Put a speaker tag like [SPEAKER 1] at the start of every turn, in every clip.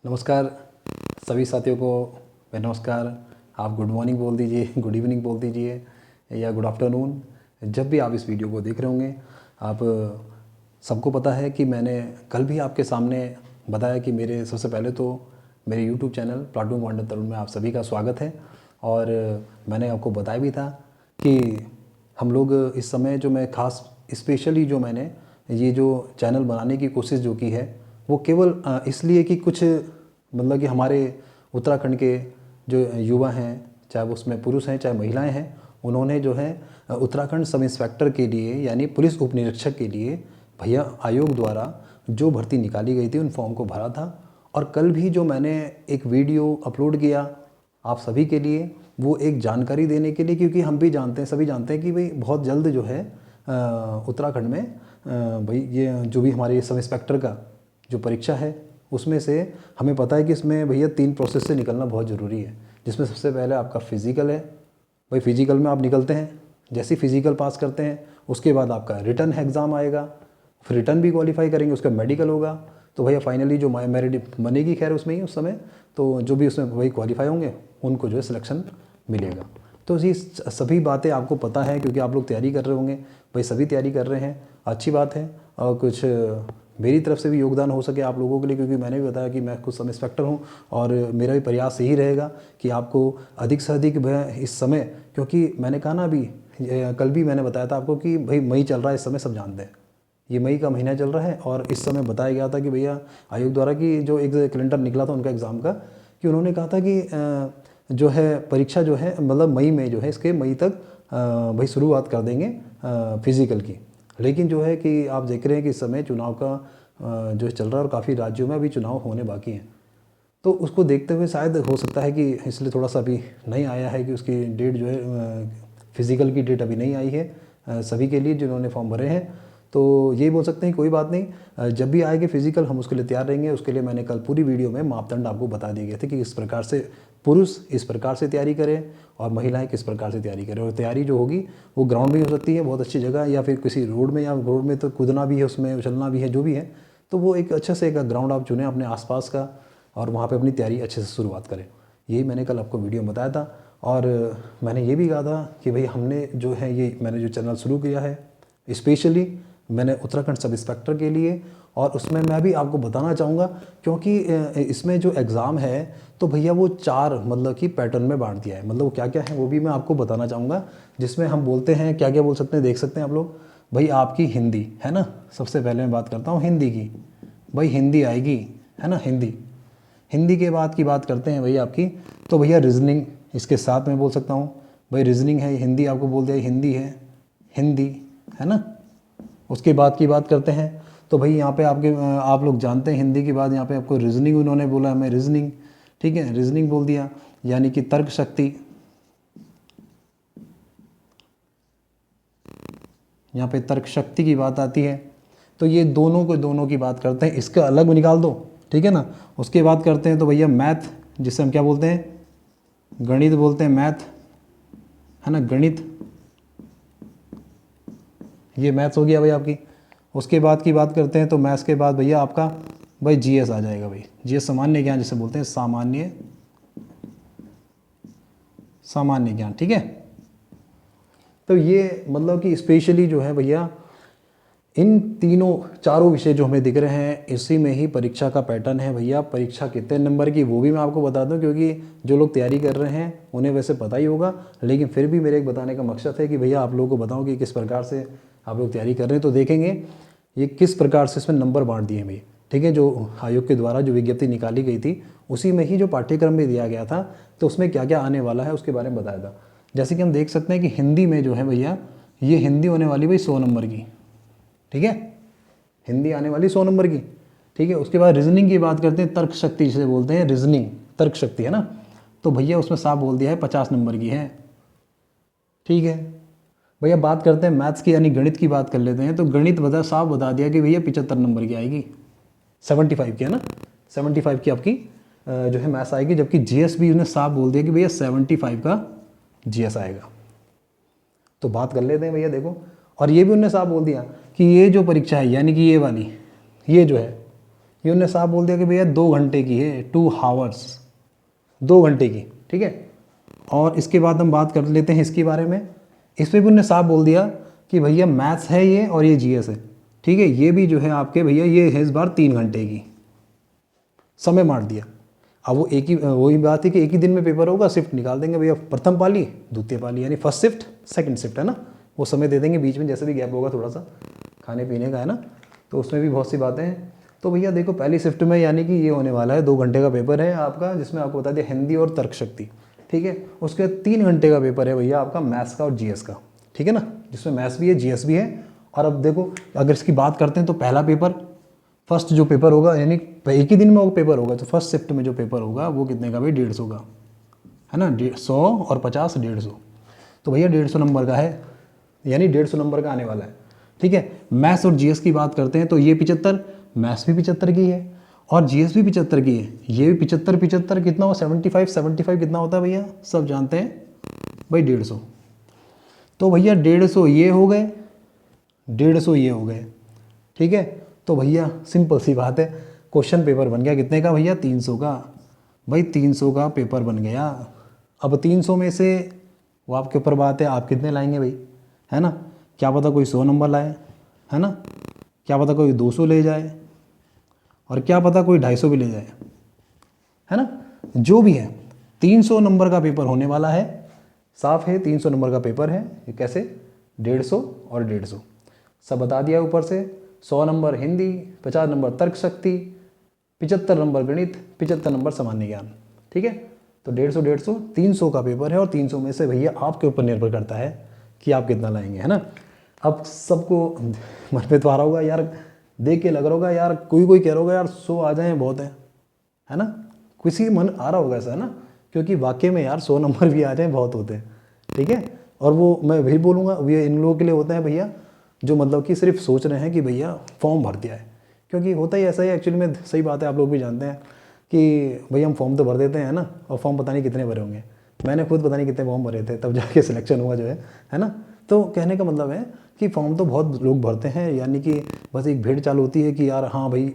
[SPEAKER 1] नमस्कार सभी साथियों को। मैं नमस्कार, आप गुड मॉर्निंग बोल दीजिए, गुड इवनिंग बोल दीजिए या गुड आफ्टरनून, जब भी आप इस वीडियो को देख रहे होंगे। आप सबको पता है कि मैंने कल भी आपके सामने बताया कि मेरे सबसे पहले तो मेरे यूट्यूब चैनल प्लाटून कमांडर तरुण में आप सभी का स्वागत है। और मैंने आपको बताया भी था कि हम लोग इस समय जो मैं खास स्पेशली जो मैंने ये जो चैनल बनाने की कोशिश जो की है वो केवल इसलिए कि कुछ मतलब कि हमारे उत्तराखंड के जो युवा हैं, चाहे वो उसमें पुरुष हैं चाहे महिलाएं हैं, उन्होंने जो है उत्तराखंड सब इंस्पेक्टर के लिए यानी पुलिस उप निरीक्षक के लिए भैया आयोग द्वारा जो भर्ती निकाली गई थी उन फॉर्म को भरा था। और कल भी जो मैंने एक वीडियो अपलोड किया आप सभी के लिए, वो एक जानकारी देने के लिए, क्योंकि हम भी जानते हैं, सभी जानते हैं कि भाई बहुत जल्द जो है उत्तराखंड में भाई ये जो भी हमारे सब इंस्पेक्टर का जो परीक्षा है उसमें से हमें पता है कि इसमें भैया 3 प्रोसेस से निकलना बहुत ज़रूरी है। जिसमें सबसे पहले आपका फिज़िकल है। भाई फिज़िकल में आप निकलते हैं, जैसे ही फिज़िकल पास करते हैं उसके बाद आपका रिटर्न एग्ज़ाम आएगा, फिर रिटर्न भी क्वालिफाई करेंगे, उसका मेडिकल होगा। तो भैया फाइनली जो मेरिट बनेगी खैर उसमें ही उस समय, तो जो भी उसमें वही क्वालिफाई होंगे उनको जो है सिलेक्शन मिलेगा। तो ये सभी बातें आपको पता है क्योंकि आप लोग तैयारी कर रहे होंगे। भाई सभी तैयारी कर रहे हैं, अच्छी बात है। और कुछ मेरी तरफ से भी योगदान हो सके आप लोगों के लिए, क्योंकि मैंने भी बताया कि मैं खुद सब इंस्पेक्टर हूँ और मेरा भी प्रयास यही रहेगा कि आपको अधिक से अधिक इस समय, क्योंकि मैंने कहा ना अभी कल भी मैंने बताया था आपको कि भाई मई चल रहा है, इस समय सब जानते हैं ये मई का महीना चल रहा है। और इस समय बताया गया था कि भैया आयोग द्वारा कि जो एक कैलेंडर निकला था उनका एग्ज़ाम का, कि उन्होंने कहा था कि जो है परीक्षा जो है मतलब मई में जो है इसके मई तक भाई शुरुआत कर देंगे फिज़िकल की। लेकिन जो है कि आप देख रहे हैं कि इस समय चुनाव का जो चल रहा है और काफ़ी राज्यों में अभी चुनाव होने बाकी हैं, तो उसको देखते हुए शायद हो सकता है कि इसलिए थोड़ा सा अभी नहीं आया है कि उसकी डेट जो है फिज़िकल की डेट अभी नहीं आई है सभी के लिए जिन्होंने फॉर्म भरे हैं। तो यही बोल सकते हैं कोई बात नहीं, जब भी आएगी फिज़िकल हम उसके लिए तैयार रहेंगे। उसके लिए मैंने कल पूरी वीडियो में मापदंड आपको बता दिए गए थे कि इस प्रकार से पुरुष इस प्रकार से तैयारी करें और महिलाएं किस प्रकार से तैयारी करें। और तैयारी जो होगी वो ग्राउंड में हो सकती है बहुत अच्छी जगह, या फिर किसी रोड में, या रोड में तो कूदना भी है, उसमें उछलना भी है, जो भी है। तो वो एक अच्छे से एक ग्राउंड आप चुनें अपने आसपास का और वहाँ पे अपनी तैयारी अच्छे से शुरुआत करें। यही मैंने कल आपको वीडियो में बताया था। और मैंने ये भी कहा था कि भाई हमने जो है ये मैंने जो चैनल शुरू किया है स्पेशली मैंने उत्तराखंड सब इंस्पेक्टर के लिए, और उसमें मैं भी आपको बताना चाहूँगा क्योंकि इसमें जो एग्ज़ाम है तो भैया वो 4 मतलब कि पैटर्न में बांट दिया है। मतलब वो क्या क्या है वो भी मैं आपको बताना चाहूँगा, जिसमें हम बोलते हैं क्या क्या बोल सकते हैं, देख सकते हैं आप लोग। भाई आपकी हिंदी है ना, सबसे पहले मैं बात करता हूँ हिंदी की। भाई हिंदी आएगी, है ना, हिंदी। हिंदी के बाद की बात करते हैं भाई आपकी, तो भैया रीजनिंग इसके साथ में बोल सकता हूँ। भाई रीजनिंग है, हिंदी आपको बोल दिया, हिंदी है, हिंदी है ना। उसके बाद की बात करते हैं तो भाई यहाँ पे आप लोग जानते हैं हिंदी के बाद यहाँ पे आपको रीजनिंग उन्होंने बोला, हमें रीजनिंग, ठीक है, रीजनिंग बोल दिया, यानी कि तर्क शक्ति। यहाँ पे तर्क शक्ति की बात आती है। तो ये दोनों की बात करते हैं, इसका अलग निकाल दो, ठीक है ना। उसके बाद करते हैं तो भैया मैथ, जिसे हम क्या बोलते हैं, गणित बोलते हैं, मैथ है ना, गणित, ये मैथ्स हो गया भाई आपकी। उसके बाद की बात करते हैं तो मैथ्स के बाद भैया आपका भाई जीएस आ जाएगा। भाई जीएस सामान्य ज्ञान जिसे बोलते हैं, सामान्य ज्ञान, ठीक है। तो ये मतलब कि स्पेशली जो है भैया इन चारों विषय जो हमें दिख रहे हैं इसी में ही परीक्षा का पैटर्न है। भैया परीक्षा कितने नंबर की वो भी मैं आपको बता दूं, क्योंकि जो लोग तैयारी कर रहे हैं उन्हें वैसे पता ही होगा, लेकिन फिर भी मेरे एक बताने का मकसद है कि भैया आप लोगों को बताऊं कि किस प्रकार से आप लोग तैयारी कर रहे हैं। तो देखेंगे ये किस प्रकार से इसमें नंबर बांट दिए हैं भाई, ठीक है। जो आयोग के द्वारा जो विज्ञप्ति निकाली गई थी उसी में ही जो पाठ्यक्रम भी दिया गया था, तो उसमें क्या क्या आने वाला है उसके बारे में बताया था। जैसे कि हम देख सकते हैं कि हिंदी में जो है भैया ये हिंदी होने वाली भाई 100 नंबर की, ठीक है, हिंदी आने वाली 100 नंबर की, ठीक है। उसके बाद रीजनिंग की बात करते हैं, तर्क शक्ति जिसे बोलते हैं, रीजनिंग तर्क शक्ति है ना, तो भैया उसमें साफ बोल दिया है 50 नंबर की है, ठीक है। भैया बात करते हैं मैथ्स की यानी गणित की बात कर लेते हैं, तो गणित साफ बता दिया कि भैया 75 नंबर की आएगी, 75 की है ना, 75 की आपकी जो है मैथ्स आएगी। जबकि जीएस भी उन्हें साफ बोल दिया कि भैया 75 का जीएस आएगा। तो बात कर लेते हैं भैया देखो, और ये भी उन्होंने साफ बोल दिया कि ये जो परीक्षा है यानी कि ये वाली, ये जो है ये उन्होंने साफ बोल दिया कि भैया 2 घंटे की है, 2 हावर्स, 2 घंटे की, ठीक है। और इसके बाद हम बात कर लेते हैं इसके बारे में। इस पर भी उन्होंने साफ बोल दिया कि भैया मैथ्स है ये और ये जीएस है, ठीक है। ये भी जो है आपके भैया ये है इस बार 3 घंटे की, समय मार दिया। अब वो एक ही वही बात है कि एक ही दिन में पेपर होगा, शिफ्ट निकाल देंगे भैया, प्रथम पाली द्वितीय पाली, यानी फर्स्ट शिफ्ट सेकंड शिफ्ट, है ना। वो समय दे देंगे बीच में, जैसे भी गैप होगा थोड़ा सा खाने पीने का, है ना। तो उसमें भी बहुत सी बातें हैं। तो भैया देखो पहली शिफ्ट में यानी कि ये होने वाला है 2 घंटे का पेपर है आपका, जिसमें आपको बता दिया हिंदी और तर्क शक्ति, ठीक है। उसके 3 घंटे का पेपर है भैया आपका मैथ्स का और जीएस का, ठीक है ना, जिसमें मैथ्स भी है जीएस भी है। और अब देखो अगर इसकी बात करते हैं तो पहला पेपर, फर्स्ट जो पेपर होगा, यानी एक ही दिन में वो पेपर होगा, तो फर्स्ट शिफ्ट में जो पेपर होगा वो कितने का भाई 150 का, है ना। 100 और 50 150, तो भैया 150 नंबर का है, यानी 150 नंबर का आने वाला है, ठीक है। मैथ्स और जीएस की बात करते हैं तो ये 75, मैथ्स भी 75 की है और जीएस भी 75 की है। ये भी 75 कितना हो 75 कितना होता है भैया, सब जानते हैं भाई 150। तो भैया 150 ये हो गए, 150 ये हो गए, ठीक है। तो भैया सिंपल सी बात है, क्वेश्चन पेपर बन गया कितने का भैया 300 का, भाई 300 का पेपर बन गया। अब 300 में से वो आपके ऊपर बात है आप कितने लाएंगे भाई, है ना। क्या पता कोई 100 नंबर लाए, है ना, क्या पता कोई 200 ले जाए, और क्या पता कोई 250 भी ले जाए, है ना। जो भी है 300 नंबर का पेपर होने वाला है, साफ है 300 नंबर का पेपर है। ये कैसे 150 और 150 सब बता दिया ऊपर से। 100 नंबर हिंदी, 50 नंबर तर्क शक्ति, 75 नंबर गणित, 75 नंबर सामान्य ज्ञान, ठीक है। तो 150 300 का पेपर है और 300 में से भैया आपके ऊपर निर्भर करता है कि आप कितना लाएंगे, है ना। अब सबको मन पे तो आ रहा होगा यार, देख के लग रहा होगा यार, कोई कह रहा होगा यार 100 आ जाए बहुत है ना। किसी मन आ रहा होगा ऐसा, है ना, क्योंकि वाकई में यार 100 नंबर भी आ जाए बहुत होते हैं, ठीक है। और वो मैं वही बोलूँगा, ये इन लोगों के लिए होता है भैया जो मतलब कि सिर्फ सोच रहे हैं कि भैया फॉर्म भर दिया है, क्योंकि होता ही ऐसा ही एक्चुअली में, सही बात है, आप लोग भी जानते हैं कि भैया हम फॉर्म तो भर देते हैं ना, और फॉर्म पता नहीं कितने भरे होंगे। मैंने खुद पता नहीं कितने फॉर्म भरे थे, तब जाके सिलेक्शन हुआ जो है ना। तो कहने का मतलब है कि फॉर्म तो बहुत लोग भरते हैं, यानी कि बस एक भीड़ चालू होती है कि यार हाँ भाई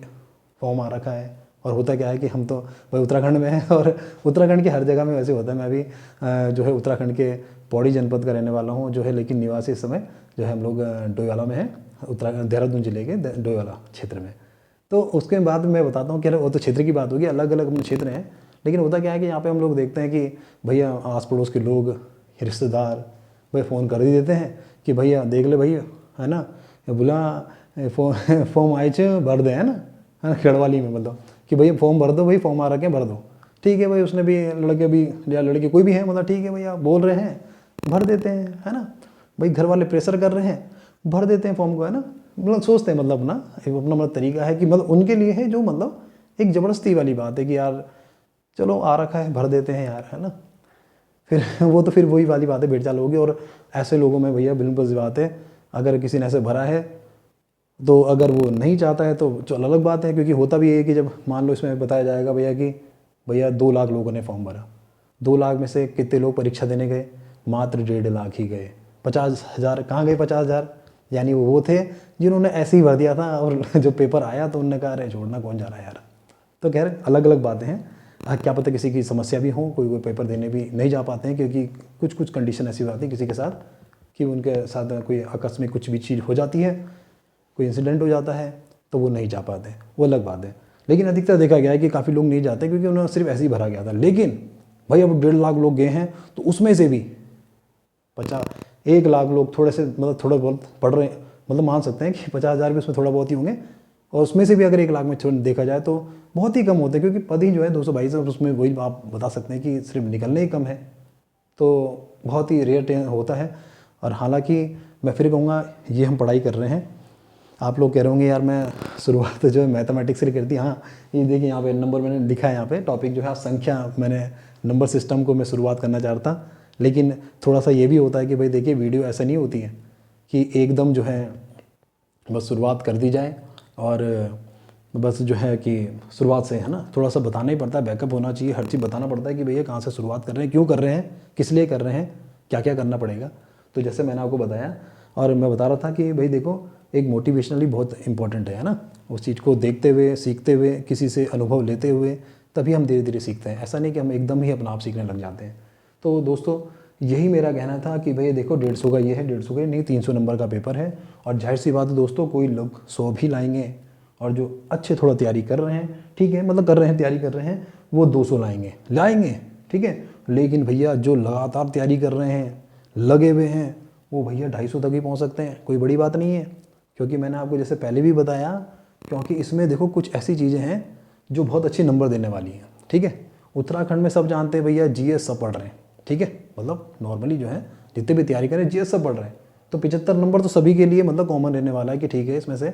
[SPEAKER 1] फॉर्म आ रखा है। और होता क्या है कि हम तो भाई उत्तराखंड में हैं, और उत्तराखंड की हर जगह में वैसे होता है। मैं भी जो है उत्तराखंड के पौड़ी जनपद का रहने वाला हूँ जो है, लेकिन निवासी इस समय जो है हम लोग डोईवाला में हैं, उत्तराखंड देहरादून जिले के डोईवाला क्षेत्र में। तो उसके बाद मैं बताता हूँ कि वो तो क्षेत्र की बात होगी, अलग अलग क्षेत्र हैं। लेकिन होता क्या है कि यहाँ पे हम लोग देखते हैं कि भैया आस पड़ोस के लोग, रिश्तेदार भाई फ़ोन कर ही देते हैं कि भैया देख ले भैया, है ना, बोला फॉर्म आए चे भर दे, है ना खड़वाली में, मतलब कि भैया फॉर्म भर दो भाई, फॉर्म आ रखे हैं भर दो, ठीक है भाई। उसने भी लड़के भी या लड़के कोई भी है, मतलब ठीक है भैया बोल रहे हैं भर देते हैं, है ना। भाई घर वाले प्रेशर कर रहे हैं, भर देते हैं फॉर्म को, है ना। मतलब सोचते हैं, मतलब अपना एक अपना मतलब तरीका है कि मतलब उनके लिए है जो मतलब एक ज़बरदस्ती वाली बात है कि यार चलो आ रखा है भर देते हैं यार, है ना। फिर वो तो फिर वही वाली बात है, भेड़ चाल होगी। और ऐसे लोगों में भैया बिल्कुल सी बात है, अगर किसी ने ऐसे भरा है तो अगर वो नहीं चाहता है तो चलो अलग बात है, क्योंकि होता भी है कि जब मान लो इसमें बताया जाएगा भैया कि भैया 2 लाख लोगों ने फॉर्म भरा, 2 लाख में से कितने लोग परीक्षा देने गए, मात्र 1.5 लाख ही गए। 50,000 कहाँ गए 50,000, यानी वो थे जिन्होंने ऐसे ही भर दिया था, और जो पेपर आया तो उनने कहा अरे छोड़ना कौन जा रहा है यार। तो कह रहे अलग अलग बातें हैं। क्या पता किसी की समस्या भी हो, कोई पेपर देने भी नहीं जा पाते हैं, क्योंकि कुछ कंडीशन ऐसी होती है किसी के साथ कि उनके साथ कोई आकस्मिक कुछ भी चीज़ हो जाती है, कोई इंसिडेंट हो जाता है, तो वो नहीं जा पाते, वो अलग बात है। लेकिन अधिकतर देखा गया है कि काफ़ी लोग नहीं जाते क्योंकि उन्हें सिर्फ ऐसे ही भरा गया था। लेकिन भाई अब 1.5 लाख लोग गए हैं, तो उसमें से भी 1 लाख लोग थोड़े से मतलब थोड़ा बहुत पढ़ रहे हैं, मतलब मान सकते हैं कि 50,000 भी उसमें थोड़ा बहुत ही होंगे। और उसमें से भी अगर 1 लाख में देखा जाए तो बहुत ही कम होते हैं, क्योंकि पद ही जो है 222 है, उसमें वही आप बता सकते हैं कि सिर्फ निकलने ही कम है, तो बहुत ही रेयर होता है। और हालांकि मैं फिर कहूँगा ये हम पढ़ाई कर रहे हैं। आप लोग कह रहे होंगे यार मैं शुरुआत जो है मैथमेटिक्स से करती, हाँ ये देखिए यहाँ पे नंबर मैंने लिखा है, यहाँ पे टॉपिक जो है संख्या, मैंने नंबर सिस्टम को मैं शुरुआत करना चाहता। लेकिन थोड़ा सा ये भी होता है कि भाई देखिए वीडियो ऐसा नहीं होती है कि एकदम जो है बस शुरुआत कर दी जाए और बस जो है कि शुरुआत से, है ना, थोड़ा सा बताना ही पड़ता है, बैकअप होना चाहिए, हर चीज़ बताना पड़ता है कि भैया कहाँ से शुरुआत कर रहे हैं, क्यों कर रहे हैं, किस लिए कर रहे हैं, क्या क्या करना पड़ेगा। तो जैसे मैंने आपको बताया और मैं बता रहा था कि भाई देखो एक मोटिवेशनली बहुत इंपॉर्टेंट है ना, उस चीज़ को देखते हुए, सीखते हुए, किसी से अनुभव लेते हुए तभी हम धीरे धीरे सीखते हैं। ऐसा नहीं कि हम एकदम ही अपना आप सीखने लग जाते हैं। तो दोस्तों यही मेरा कहना था कि भाई देखो 150 का ये है, 150 का नहीं, 300 नंबर का पेपर है। और जाहिर सी बात है दोस्तों, कोई लोग 100 भी लाएंगे और जो अच्छे थोड़ा तैयारी कर रहे हैं, ठीक है, मतलब कर रहे हैं, तैयारी कर रहे हैं, वो 200 लाएंगे, ठीक है। लेकिन भैया जो लगातार तैयारी कर रहे हैं, लगे हुए हैं, वो भैया 250 तक ही पहुंच सकते हैं, कोई बड़ी बात नहीं है। क्योंकि मैंने आपको जैसे पहले भी बताया, क्योंकि इसमें देखो कुछ ऐसी चीज़ें हैं जो बहुत अच्छे नंबर देने वाली हैं, ठीक है। उत्तराखंड में सब जानते हैं भैया जीएस सब पढ़ रहे हैं, ठीक है, मतलब नॉर्मली जो है जितने भी तैयारी करें जीएस सब पढ़ रहे हैं, तो 75 नंबर तो सभी के लिए मतलब कॉमन रहने वाला है कि ठीक है इसमें से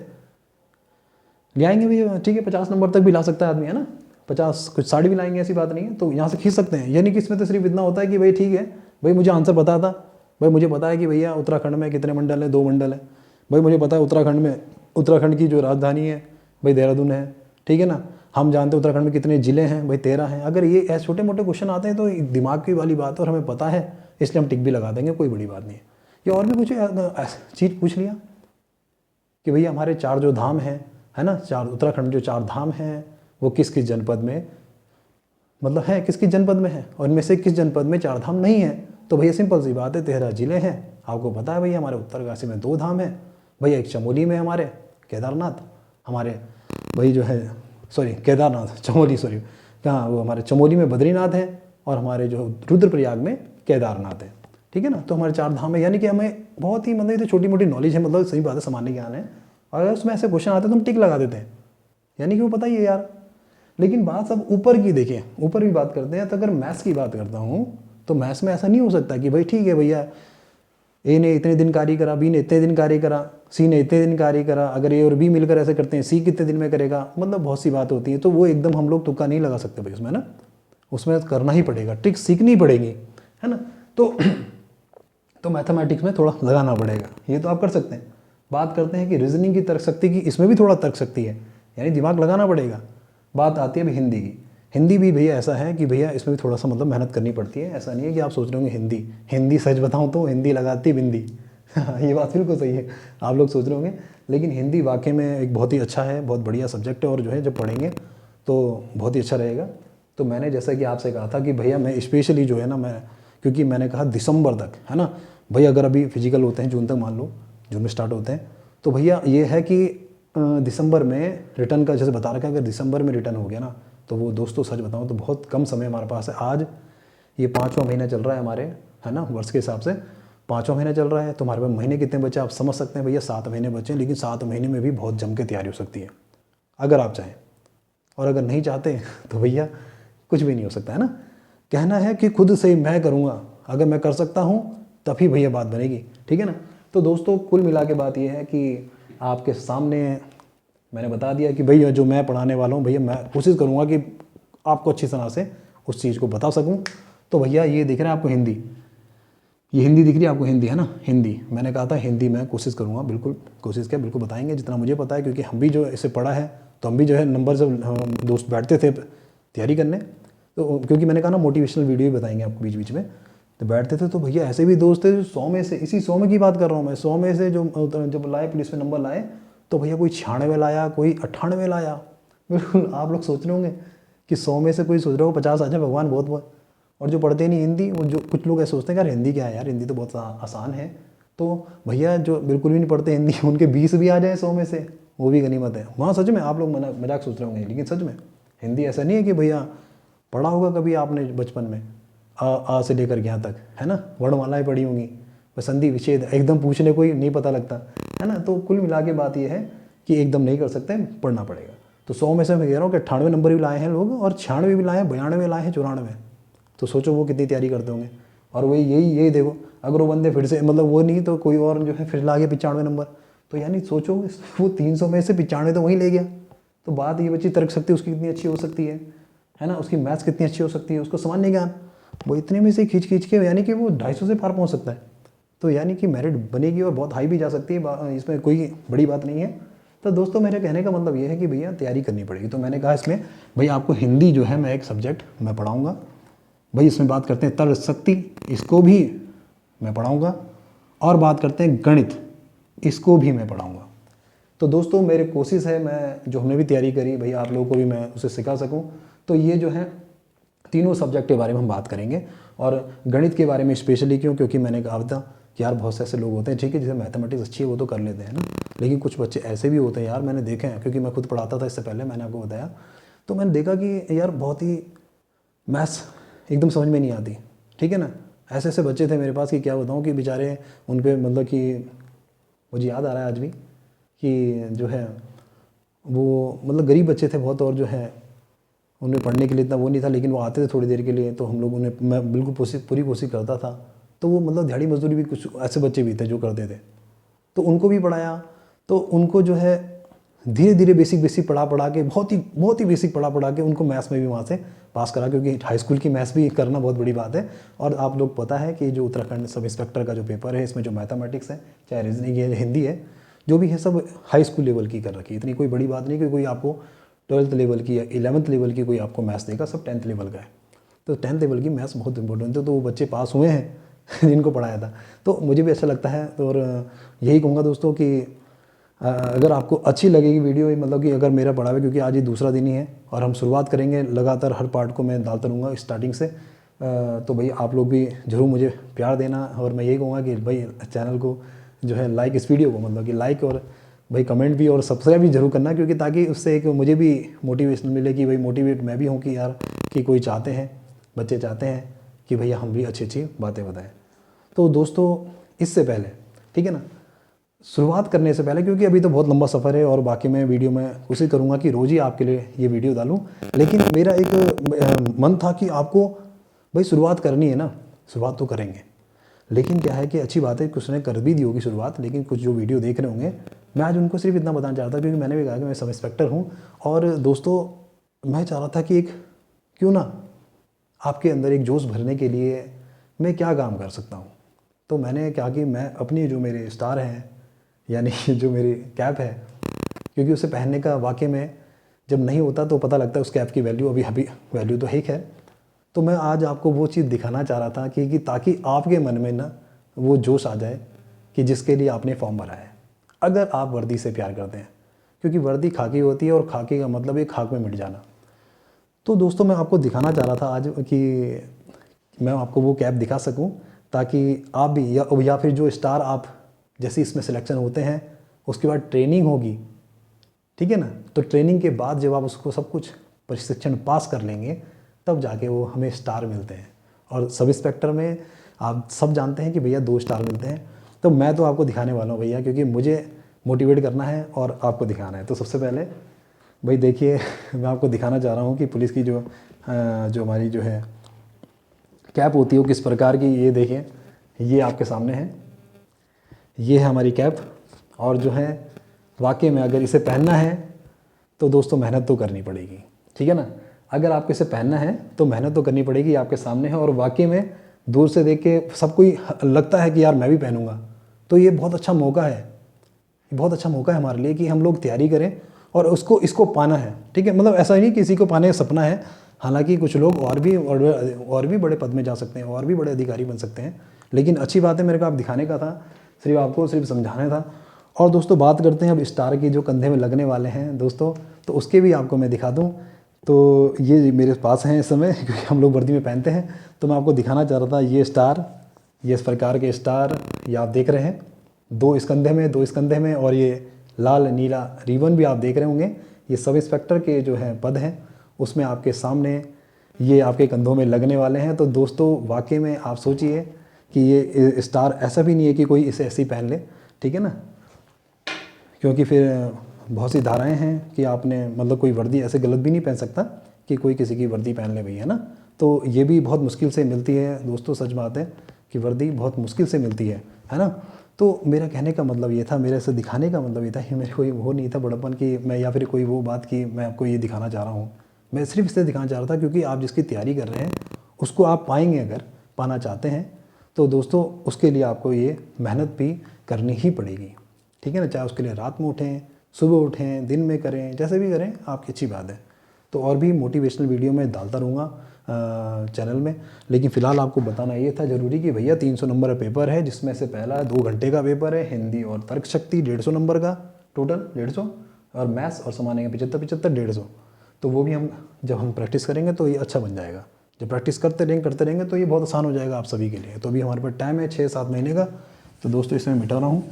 [SPEAKER 1] ले आएंगे भैया, ठीक है। 50 नंबर तक भी ला सकता है आदमी, है ना, 50 कुछ 60 भी लाएंगे, ऐसी बात नहीं है, तो यहाँ से खींच सकते हैं। यानी कि इसमें तो सिर्फ इतना होता है कि भाई ठीक है भाई मुझे आंसर पता था, भाई मुझे पता है कि भैया उत्तराखंड में कितने मंडल हैं, 2 मंडल है, भाई मुझे पता है उत्तराखंड की जो राजधानी है भाई देहरादून है, ठीक है ना। हम जानते हैं उत्तराखंड में कितने ज़िले हैं भाई 13 हैं। अगर ये ऐसे छोटे मोटे क्वेश्चन आते हैं तो दिमाग की वाली बात है और हमें पता है, इसलिए हम टिक भी लगा देंगे, कोई बड़ी बात नहीं है। या और भी कुछ चीज़ पूछ लिया कि भैया हमारे 4 जो धाम हैं, है ना, 4 उत्तराखंड जो 4 धाम हैं वो किस किस जनपद में, मतलब है किस किस जनपद में है, और इनमें से किस जनपद में 4 धाम नहीं है। तो भैया सिंपल सी बात है, 13 जिले हैं, आपको पता है भैया हमारे उत्तरकाशी में 2 धाम हैं भैया, एक चमोली में हमारे केदारनाथ, हमारे भाई जो है केदारनाथ चमोली, कहाँ वो हमारे चमोली में बद्रीनाथ है, और हमारे जो रुद्रप्रयाग में केदारनाथ है, ठीक है ना। तो हमारे 4 धाम है, यानी कि हमें बहुत ही मतलब ये तो छोटी मोटी नॉलेज है, मतलब सही बात है, सामान्य ज्ञान है। और अगर उसमें ऐसे क्वेश्चन आते हैं तो हम टिक लगा देते हैं, यानी कि वो पता ही है यार। लेकिन बात सब ऊपर की देखें, ऊपर भी बात करते हैं, तो अगर मैथ्स की बात करता हूँ तो मैथ्स में ऐसा नहीं हो सकता कि भाई ठीक है भैया ए ने इतने दिन कार्य करा, बी ने इतने दिन कार्य करा, सी ने इतने दिन कार्य करा, अगर ए और बी मिलकर ऐसे करते हैं सी कितने दिन में करेगा, मतलब बहुत सी बात होती है। तो वो एकदम हम लोग तुक्का नहीं लगा सकते भाई उसमें ना, उसमें करना ही पड़ेगा, ट्रिक सीखनी पड़ेगी, है ना। तो मैथमेटिक्स में थोड़ा लगाना पड़ेगा, ये तो आप कर सकते हैं। बात करते हैं कि रीजनिंग की तर्क शक्ति की, इसमें भी थोड़ा तर्क शक्ति है, यानी दिमाग लगाना पड़ेगा। बात आती है अभी हिंदी की, हिंदी भी भैया ऐसा है कि भैया इसमें भी थोड़ा सा मतलब मेहनत करनी पड़ती है। ऐसा नहीं है कि आप सोच रहे होंगे हिंदी सच बताऊं तो हिंदी लगाती बिंदी ये बात बिल्कुल सही है, आप लोग सोच रहे होंगे, लेकिन हिंदी वाकई में एक बहुत ही अच्छा है, बहुत बढ़िया सब्जेक्ट है, और जो है जब पढ़ेंगे तो बहुत ही अच्छा रहेगा। तो मैंने जैसा कि आपसे कहा था कि भैया मैं स्पेशली जो है ना, मैं क्योंकि मैंने कहा दिसंबर तक, है ना भैया, अगर अभी फिजिकल होते हैं जून तक, मान लो जून में स्टार्ट होते हैं, तो भैया ये है कि दिसंबर में रिटर्न का जैसे बता रखा है, अगर दिसंबर में रिटर्न हो गया ना, तो वो दोस्तों सच बताऊं तो बहुत कम समय हमारे पास है। आज ये 5वां महीना चल रहा है हमारे, है ना, वर्ष के हिसाब से 5वां महीना चल रहा है, तो हमारे पास महीने कितने बचे आप समझ सकते हैं भैया, 7 महीने बचे हैं। लेकिन 7 महीने में भी बहुत जम के तैयारी हो सकती है अगर आप चाहें, और अगर नहीं चाहते तो भैया कुछ भी नहीं हो सकता, है ना। कहना है कि खुद से मैं करूँगा, अगर मैं कर सकता हूँ तभी भैया बात बनेगी, ठीक है ना। तो दोस्तों कुल मिला के बात यह है कि आपके सामने मैंने बता दिया कि भैया जो मैं पढ़ाने वाला हूँ भैया, मैं कोशिश करूँगा कि आपको अच्छी तरह से उस चीज़ को बता सकूँ। तो भैया ये दिख रहा है आपको हिंदी, ये हिंदी दिख रही है आपको, हिंदी है ना, हिंदी मैंने कहा था हिंदी मैं कोशिश करूँगा, बिल्कुल कोशिश किया, बिल्कुल बताएंगे जितना मुझे पता है, क्योंकि हम भी जो इसे पढ़ा है, तो हम भी जो है नंबर जब दोस्त बैठते थे तैयारी करने, तो क्योंकि मैंने कहा ना मोटिवेशनल वीडियो भी बताएंगे आपको बीच बीच में, तो बैठते थे, तो भैया ऐसे भी दोस्त थे जो 100 में से, इसी 100 में की बात कर रहा हूँ मैं, 100 में से जो जब लाए पुलिस में नंबर लाए, तो भैया कोई 96 लाया, कोई 98 लाया। बिल्कुल आप लोग सोच रहे होंगे कि 100 में से कोई सोच रहा हो 50 आ जाए, भगवान बहुत। और जो पढ़ते नहीं हिंदी, वो जो कुछ लोग ऐसे सोचते हैं यार हिंदी क्या है यार, हिंदी तो बहुत आसान है। तो भैया जो बिल्कुल भी नहीं पढ़ते हिंदी, उनके 20 भी आ जाए 100 में से, वो भी गनीमत है। वहाँ सच में आप लोग मजाक सोच रहे होंगे, लेकिन सच में हिंदी ऐसा नहीं है कि भैया पढ़ा होगा कभी आपने बचपन में आ से लेकर यहाँ तक, है ना, वर्णमालाएँ पढ़ी होंगी, संधि विच्छेद एकदम पूछने कोई नहीं पता लगता, है ना। तो कुल मिला के बात यह है कि एकदम नहीं कर सकते, पढ़ना पड़ेगा। तो 100 में से मैं कह रहा हूँ कि 98 नंबर भी लाए हैं लोग, और 96 भी लाए हैं, 92 लाए हैं, 94। तो सोचो वो कितनी तैयारी करते होंगे। और वही यही देखो, अगर वो बंदे फिर से मतलब वो नहीं तो कोई और जो है फिर ला गया 95 नंबर, तो यानी सोचो वो 300 में से 95 तो वहीं ले गया। तो बात ये बच्ची तर्क शक्ति उसकी कितनी अच्छी हो सकती है ना, उसकी मैथ्स कितनी अच्छी हो सकती है, उसको सामान्य ज्ञान वो इतने में से खींच के, यानी कि वो 250 से पार पहुँच सकता है। तो यानी कि मेरिट बनेगी और बहुत हाई भी जा सकती है, इसमें कोई बड़ी बात नहीं है। तो दोस्तों मेरे कहने का मतलब ये है कि भैया तैयारी करनी पड़ेगी। तो मैंने कहा इसमें भैया आपको हिंदी जो है मैं एक सब्जेक्ट मैं पढ़ाऊँगा भाई, इसमें बात करते हैं तर्क शक्ति, इसको भी मैं पढ़ाऊँगा। और बात करते हैं गणित, इसको भी मैं पढ़ाऊँगा। तो दोस्तों मेरी कोशिश है, मैं जो हमने भी तैयारी करी भाई आप लोगों को भी मैं उसे सिखा सकूं। तो ये जो है तीनों सब्जेक्ट के बारे में हम बात करेंगे, और गणित के बारे में स्पेशली क्यों, क्योंकि मैंने कहा था कि यार बहुत से ऐसे लोग होते हैं, ठीक है जिसे मैथमेटिक्स अच्छी है वो तो कर लेते हैं ना, लेकिन कुछ बच्चे ऐसे भी होते हैं यार, मैंने देखे हैं, क्योंकि मैं खुद पढ़ाता था इससे पहले, मैंने आपको बताया। तो मैंने देखा कि यार बहुत ही मैथ्स एकदम समझ में नहीं आती, ठीक है ना। ऐसे ऐसे बच्चे थे मेरे पास कि क्या बताऊँ कि बेचारे उन पर मतलब कि मुझे याद आ रहा है आज भी कि जो है वो मतलब गरीब बच्चे थे बहुत, और जो है उन्हें पढ़ने के लिए इतना वो नहीं था, लेकिन वो आते थे थोड़ी देर के लिए, तो हम लोग उन्हें, मैं बिल्कुल पूरी कोशिश करता था। तो वो मतलब दिहाड़ी मजदूरी भी कुछ ऐसे बच्चे भी थे जो करते थे, तो उनको भी पढ़ाया। तो उनको जो है धीरे धीरे बेसिक पढ़ा के बहुत ही बेसिक पढ़ा के उनको मैथ्स में भी वहाँ से पास करा, क्योंकि हाई स्कूल की मैथ्स भी करना बहुत बड़ी बात है। और आप लोग पता है कि जो उत्तराखंड सब इंस्पेक्टर का जो पेपर है, इसमें जो मैथमेटिक्स है, चाहे रीजनिंग है, हिंदी है, जो भी है सब हाई स्कूल लेवल की कर रखी है। इतनी कोई बड़ी बात नहीं कि कोई आपको 12th लेवल की या 11th लेवल की कोई आपको मैथ्स देगा, सब 10th लेवल का है। तो 10th लेवल की मैथ्स बहुत इंपॉर्टेंट है, तो वो बच्चे पास हुए हैं जिनको पढ़ाया था। तो मुझे भी अच्छा लगता है। तो और यही कहूँगा दोस्तों कि अगर आपको अच्छी लगेगी वीडियो, मतलब कि अगर मेरा पढ़ा हुआ, क्योंकि आज ये दूसरा दिन ही है और हम शुरुआत करेंगे लगातार, हर पार्ट को मैं डालता रहूँगा स्टार्टिंग से। तो भाई आप लोग भी ज़रूर मुझे प्यार देना, और मैं यही कहूँगा कि भाई चैनल को जो है लाइक, इस वीडियो को मतलब कि लाइक, और भाई कमेंट भी और सब्सक्राइब भी जरूर करना, क्योंकि ताकि उससे एक मुझे भी मोटिवेशन मिले कि भाई मोटिवेट मैं भी हूँ कि यार कि कोई चाहते हैं, बच्चे चाहते हैं कि भैया हम भी अच्छी अच्छी बातें बताएं। तो दोस्तों इससे पहले, ठीक है ना, शुरुआत करने से पहले, क्योंकि अभी तो बहुत लंबा सफ़र है और बाकी मैं वीडियो में कोशिश करूँगा कि रोज़ ही आपके लिए ये वीडियो डालूँ, लेकिन मेरा एक मन था कि आपको भाई शुरुआत करनी है ना, शुरुआत तो करेंगे, लेकिन क्या है कि अच्छी बात है कुछ ने कर भी दी होगी शुरुआत, लेकिन कुछ जो वीडियो देख रहे होंगे, मैं आज उनको सिर्फ इतना बताना चाहता, क्योंकि मैंने भी कहा कि मैं सब इंस्पेक्टर हूँ। और दोस्तों मैं चाह रहा था कि एक क्यों ना आपके अंदर एक जोश भरने के लिए मैं क्या काम कर सकता हूँ। तो मैंने कहा कि मैं अपनी जो मेरे स्टार हैं, यानी जो मेरी कैप है, क्योंकि उसे पहनने का वाकई में जब नहीं होता तो पता लगता है उस कैप की वैल्यू, अभी वैल्यू तो है। तो मैं आज आपको वो चीज़ दिखाना चाह रहा था कि ताकि आपके मन में ना वो जोश आ जाए कि जिसके लिए आपने फॉर्म भरा है, अगर आप वर्दी से प्यार करते हैं, क्योंकि वर्दी खाकी होती है और खाकी का मतलब एक खाक में मिट जाना। तो दोस्तों मैं आपको दिखाना चाह रहा था आज कि मैं आपको वो कैप दिखा सकूं, ताकि आप भी या फिर जो स्टार आप जैसे इसमें सिलेक्शन होते हैं उसके बाद ट्रेनिंग होगी, ठीक है ना, तो ट्रेनिंग के बाद जब आप उसको सब कुछ प्रशिक्षण पास कर लेंगे तब जाके वो हमें स्टार मिलते हैं। और सब इंस्पेक्टर में आप सब जानते हैं कि भैया 2 स्टार मिलते हैं। तो मैं तो आपको दिखाने वाला हूँ भैया, क्योंकि मुझे मोटिवेट करना है और आपको दिखाना है। तो सबसे पहले भाई देखिए मैं आपको दिखाना चाह रहा हूँ कि पुलिस की जो हमारी जो है कैप होती है वो किस प्रकार की। ये देखिए, ये आपके सामने है, ये है हमारी कैप। और जो है वाकई में अगर इसे पहनना है तो दोस्तों मेहनत तो करनी पड़ेगी, ठीक है ना। अगर आपको इसे पहनना है तो मेहनत तो करनी पड़ेगी, आपके सामने है। और वाकई में दूर से देख के सबको लगता है कि यार मैं भी पहनूंगा, तो ये बहुत अच्छा मौका है, ये बहुत अच्छा मौका है हमारे लिए कि हम लोग तैयारी करें और इसको पाना है, ठीक है। मतलब ऐसा नहीं किसी को पाने का सपना है, हालांकि कुछ लोग और भी बड़े पद में जा सकते हैं, और भी बड़े अधिकारी बन सकते हैं, लेकिन अच्छी बात है मेरे को आप दिखाने का था, सिर्फ आपको सिर्फ समझाना था। और दोस्तों बात करते हैं अब स्टार की जो कंधे में लगने वाले हैं दोस्तों, तो उसके भी आपको मैं दिखा दूँ। तो ये मेरे पास हैं इस समय क्योंकि हम लोग वर्दी में पहनते हैं, तो मैं आपको दिखाना चाह रहा था ये स्टार, ये इस प्रकार के स्टार ये आप देख रहे हैं, 2 इस कंधे में, 2 इस कंधे में, और ये लाल नीला रिबन भी आप देख रहे होंगे। ये सब इंस्पेक्टर के जो हैं पद हैं उसमें आपके सामने ये आपके कंधों में लगने वाले हैं। तो दोस्तों वाकई में आप सोचिए कि ये स्टार ऐसा भी नहीं है कि कोई इसे ऐसे ही पहन ले, ठीक है ना, क्योंकि फिर बहुत सी धाराएं हैं कि आपने मतलब कोई वर्दी ऐसे गलत भी नहीं पहन सकता कि कोई किसी की वर्दी पहन ले भई, है ना। तो ये भी बहुत मुश्किल से मिलती है दोस्तों, सच बात है कि वर्दी बहुत मुश्किल से मिलती है ना। तो मेरा कहने का मतलब ये था, मेरे से दिखाने का मतलब ये था कि मेरे कोई वो नहीं था बड़प्पन कि मैं या फिर कोई वो बात कि मैं आपको ये दिखाना चाह रहा हूँ। मैं सिर्फ इसलिए दिखाना चाह रहा था क्योंकि आप जिसकी तैयारी कर रहे हैं उसको आप पाएंगे, अगर पाना चाहते हैं तो दोस्तों उसके लिए आपको ये मेहनत भी करनी ही पड़ेगी, ठीक है ना। चाहे उसके लिए रात में उठें, सुबह उठें, दिन में करें, जैसे भी करें आपकी अच्छी बात है। तो और भी मोटिवेशनल वीडियो मैं डालता रहूँगा। चैनल में। लेकिन फ़िलहाल आपको बताना ये था ज़रूरी कि भैया 300 नंबर का पेपर है, जिसमें से पहला 2 घंटे का पेपर है, हिंदी और तर्क शक्ति 150 नंबर का, टोटल 150, और मैथ्स और समाने के 75 150। तो वो भी हम जब हम प्रैक्टिस करेंगे तो ये अच्छा बन जाएगा। जब प्रैक्टिस करते रहेंगे तो ये बहुत आसान हो जाएगा आप सभी के लिए। तो अभी हमारे पास टाइम है 6-7 महीने का। तो दोस्तों इसमें मिटा रहा हूँ।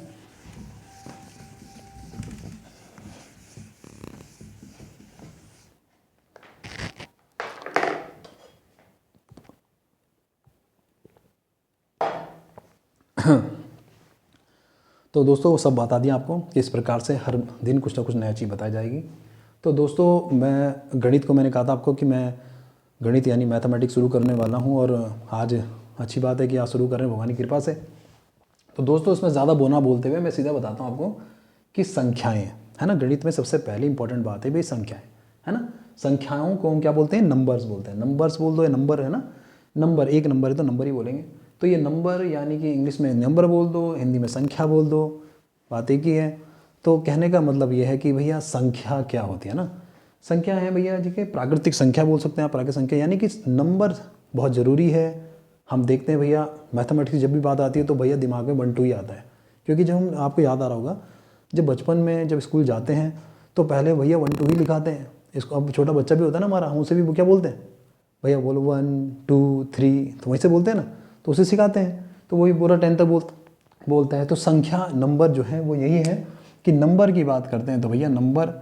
[SPEAKER 1] तो दोस्तों वो सब बता दिया आपको कि इस प्रकार से हर दिन कुछ ना कुछ नया चीज़ बताई जाएगी। तो दोस्तों मैं गणित को मैंने कहा था आपको कि मैं गणित यानी मैथमेटिक्स शुरू करने वाला हूँ, और आज अच्छी बात है कि आज शुरू कर रहे हैं भगवान की कृपा से। तो दोस्तों इसमें ज़्यादा बोलते हुए मैं सीधा बताता हूँ आपको कि संख्याएँ है ना, गणित में सबसे पहली इंपॉर्टेंट बात है भाई संख्याएँ, है ना। संख्याओं को हम क्या बोलते हैं? नंबर्स बोलते हैं। नंबर्स बोल दो या नंबर, है ना। नंबर, एक नंबर है तो नंबर ही बोलेंगे। तो ये नंबर यानी कि इंग्लिश में नंबर बोल दो, हिंदी में संख्या बोल दो, बात एक ही है। तो कहने का मतलब ये है कि भैया संख्या क्या होती है ना। संख्या है भैया जी के प्राकृतिक संख्या बोल सकते हैं आप, प्राकृतिक संख्या यानी कि नंबर बहुत ज़रूरी है। हम देखते हैं भैया मैथमेटिक्स की जब भी बात आती है तो भैया दिमाग में 1 2 ही आता है। क्योंकि जब हम, आपको याद आ रहा होगा, जब बचपन में जब स्कूल जाते हैं तो पहले भैया 1 2 ही लिखाते हैं। इसको अब छोटा बच्चा भी होता है ना हमारा, हम उसे भी वो क्या बोलते हैं भैया, बोलो 1 2 3, तो वैसे बोलते हैं ना, तो उसे सिखाते हैं। तो वही पूरा 10 तक बोलता है। तो संख्या नंबर जो है वो यही है कि नंबर की बात करते हैं तो भैया नंबर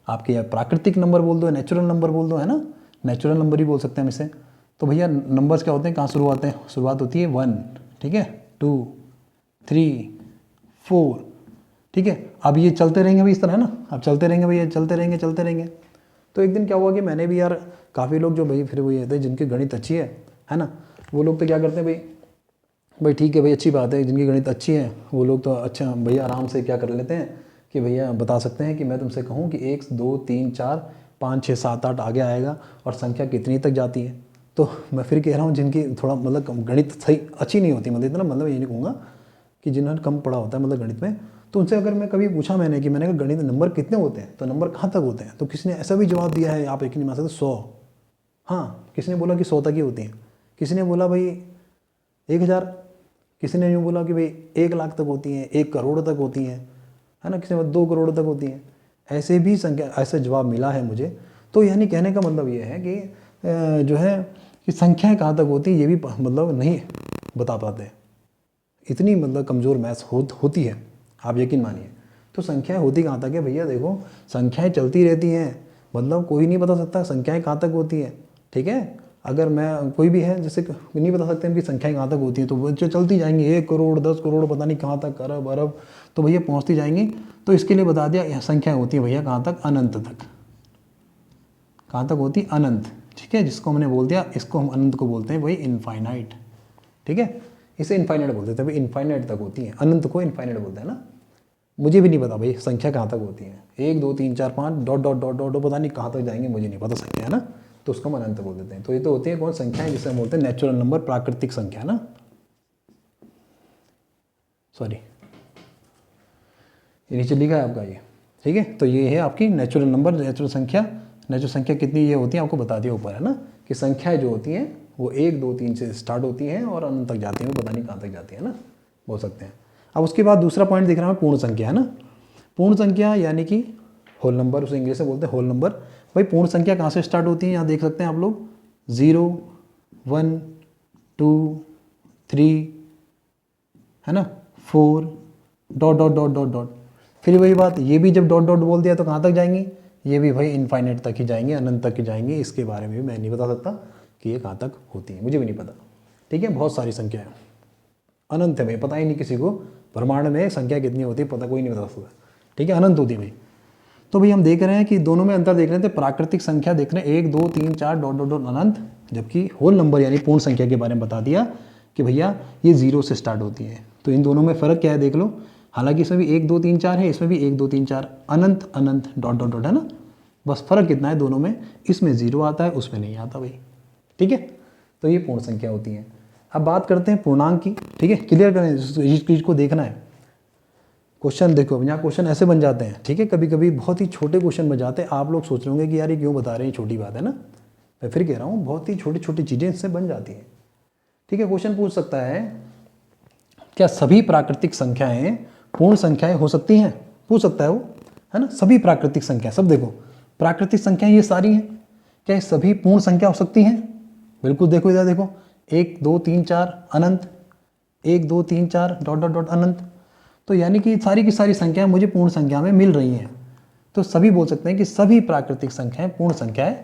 [SPEAKER 1] आपके या प्राकृतिक नंबर बोल दो, नेचुरल नंबर बोल दो, है ना, नेचुरल नंबर ही बोल सकते हैं हम इसे। तो भैया नंबर्स क्या होते हैं, कहाँ शुरू होते हैं? शुरुआत होती है 1, ठीक है, 2 3 4, ठीक है। अब ये चलते रहेंगे भाई इस तरह, है ना। अब चलते रहेंगे भैया, चलते रहेंगे। तो एक दिन क्या हुआ कि मैंने भी यार, काफ़ी लोग जो भाई फिर वो ये थे जिनकी गणित अच्छी है ना, वो लोग तो क्या करते हैं भाई ठीक है भाई, अच्छी बात है, जिनकी गणित अच्छी है वो लोग तो अच्छा भैया आराम से क्या कर लेते हैं कि भैया बता सकते हैं कि मैं तुमसे कहूँ कि 1 2 3 4 5 6 7 8 आगे आएगा और संख्या कितनी तक जाती है। तो मैं फिर कह रहा हूँ जिनकी थोड़ा मतलब गणित सही अच्छी नहीं होती, मतलब इतना, मतलब ये नहीं कहूँगा कि जिन्होंने कम पढ़ा होता है मतलब गणित में, तो उनसे अगर मैं कभी पूछा मैंने कहा गणित नंबर कितने होते हैं, तो नंबर कहाँ तक होते हैं, तो किसी ने ऐसा भी जवाब दिया है, आप यकीन नहीं मान सकते, 100। हाँ, किसी ने बोला कि 100 तक ही होती हैं, किसी ने बोला भाई 1000, किसी ने यूँ बोला कि भाई 1 लाख तक होती हैं, 1 करोड़ तक होती हैं, है ना, किसी ने 2 करोड़ तक होती हैं। ऐसे भी संख्या, ऐसे जवाब मिला है मुझे। तो यानी कहने का मतलब ये है कि जो है कि संख्याएँ कहाँ तक होती हैं ये भी मतलब नहीं बता पाते, इतनी मतलब कमज़ोर मैथ्स होती है, आप यकीन मानिए। तो संख्याएँ होती कहाँ तक है भैया, देखो संख्याएँ चलती रहती हैं, मतलब कोई नहीं बता सकता संख्याएँ कहाँ तक होती हैं, ठीक है। अगर मैं कोई भी है जैसे नहीं बता सकते कि संख्याएँ कहाँ तक होती हैं, तो वो चलती जाएंगी, 1 करोड़ 10 करोड़ पता नहीं कहाँ तक, अरब अरब, तो भैया पहुँचती जाएंगी। तो इसके लिए बता दिया संख्याएँ होती हैं भैया कहाँ तक, अनंत तक। कहाँ तक होती? अनंत, ठीक है। जिसको हमने बोल दिया, इसको हम अनंत को बोलते हैं भाई इनफाइनाइट, ठीक है। इसे इनफाइनाइट बोलते थे भाई, इनफाइनाइट तक होती है, अनंत को इनफाइनाइट बोलते हैं ना। मुझे भी नहीं पता भाई संख्या कहाँ तक होती है, 1 2 3 4 5 डॉट डॉट डॉट डॉट पता नहीं कहाँ तक जाएंगे, मुझे नहीं पता संख्या, है ना। तो उसको हम अनंत बोल देते हैं। तो ये तो होती है कौन संख्याएं, जिसे हम बोलते हैं नेचुरल नंबर, प्राकृतिक संख्या, ना, सॉरी ये नीचे लिखा है आपका ये, ठीक है। तो ये है आपकी नेचुरल नंबर, नेचुरल संख्या। नेचुरल संख्या कितनी ये होती है आपको बता दिया ऊपर, है ना, कि संख्याएं जो होती हैं वो 1 2 3 से स्टार्ट होती हैं और अनंत तक जाती हैं, वो पता नहीं कहाँ तक जाती है ना, बोल सकते हैं। अब उसके बाद दूसरा पॉइंट दिख रहा है पूर्ण संख्या, है ना। पूर्ण संख्या यानी कि होल नंबर, उसे इंग्लिश में बोलते हैं होल नंबर। भाई पूर्ण संख्या कहाँ से स्टार्ट होती है, यहाँ देख सकते हैं आप लोग, 0 1 2 3, है ना, 4 dot dot dot dot dot. फिर वही बात, ये भी जब डॉट डॉट बोल दिया तो कहाँ तक जाएंगी, ये भी भाई इनफाइनाइट तक ही जाएंगे, अनंत तक ही जाएंगे। इसके बारे में भी मैं नहीं बता सकता कि ये कहाँ तक होती है, मुझे भी नहीं पता, ठीक है। बहुत सारी संख्या है, अनंत है भाई, पता ही नहीं किसी को ब्रह्मांड में संख्या कितनी होती है, पता कोई नहीं बता सकता, ठीक है, अनंत होती है भाई। तो भाई हम देख रहे हैं कि दोनों में अंतर देख रहे थे, प्राकृतिक संख्या देख रहे हैं 1 2 3 4 डॉट डॉट डॉट अनंत, जबकि होल नंबर यानी पूर्ण संख्या के बारे में बता दिया कि भैया ये 0 से स्टार्ट होती है। तो इन दोनों में फ़र्क क्या है देख लो, हालांकि इसमें भी 1 2 3 4 है, इसमें भी 1 2 3 4 अनंत अनंत डॉट डॉट डॉट, है ना, बस फ़र्क कितना है दोनों में, इसमें 0 आता है उसमें नहीं आता भाई, ठीक है। तो ये पूर्ण संख्या होती है। अब बात करते हैं पूर्णांक की, ठीक है, क्लियर करें, इस चीज़ को देखना है। क्वेश्चन देखो, यहाँ क्वेश्चन ऐसे बन जाते हैं, ठीक है, कभी कभी बहुत ही छोटे क्वेश्चन बन जाते हैं। आप लोग सोच रहे होंगे कि यार ये क्यों बता रहे हैं, छोटी बात है ना, मैं फिर कह रहा हूँ बहुत ही छोटी छोटी चीज़ें इससे बन जाती हैं। ठीक है, क्वेश्चन पूछ सकता है क्या सभी प्राकृतिक संख्याएं पूर्ण संख्याएं हो सकती हैं, पूछ सकता है वो, है ना। सभी प्राकृतिक संख्या, सब देखो प्राकृतिक संख्याएं ये सारी हैं, क्या ये सभी पूर्ण संख्या हो सकती हैं? बिल्कुल, देखो इधर देखो, 1 2 3 4 अनंत, 1 2 3 4 डॉट डॉट डॉट अनंत। तो यानी कि सारी की सारी संख्याएं मुझे पूर्ण संख्या में मिल रही हैं। तो सभी बोल सकते हैं कि सभी प्राकृतिक संख्याएं पूर्ण संख्याएं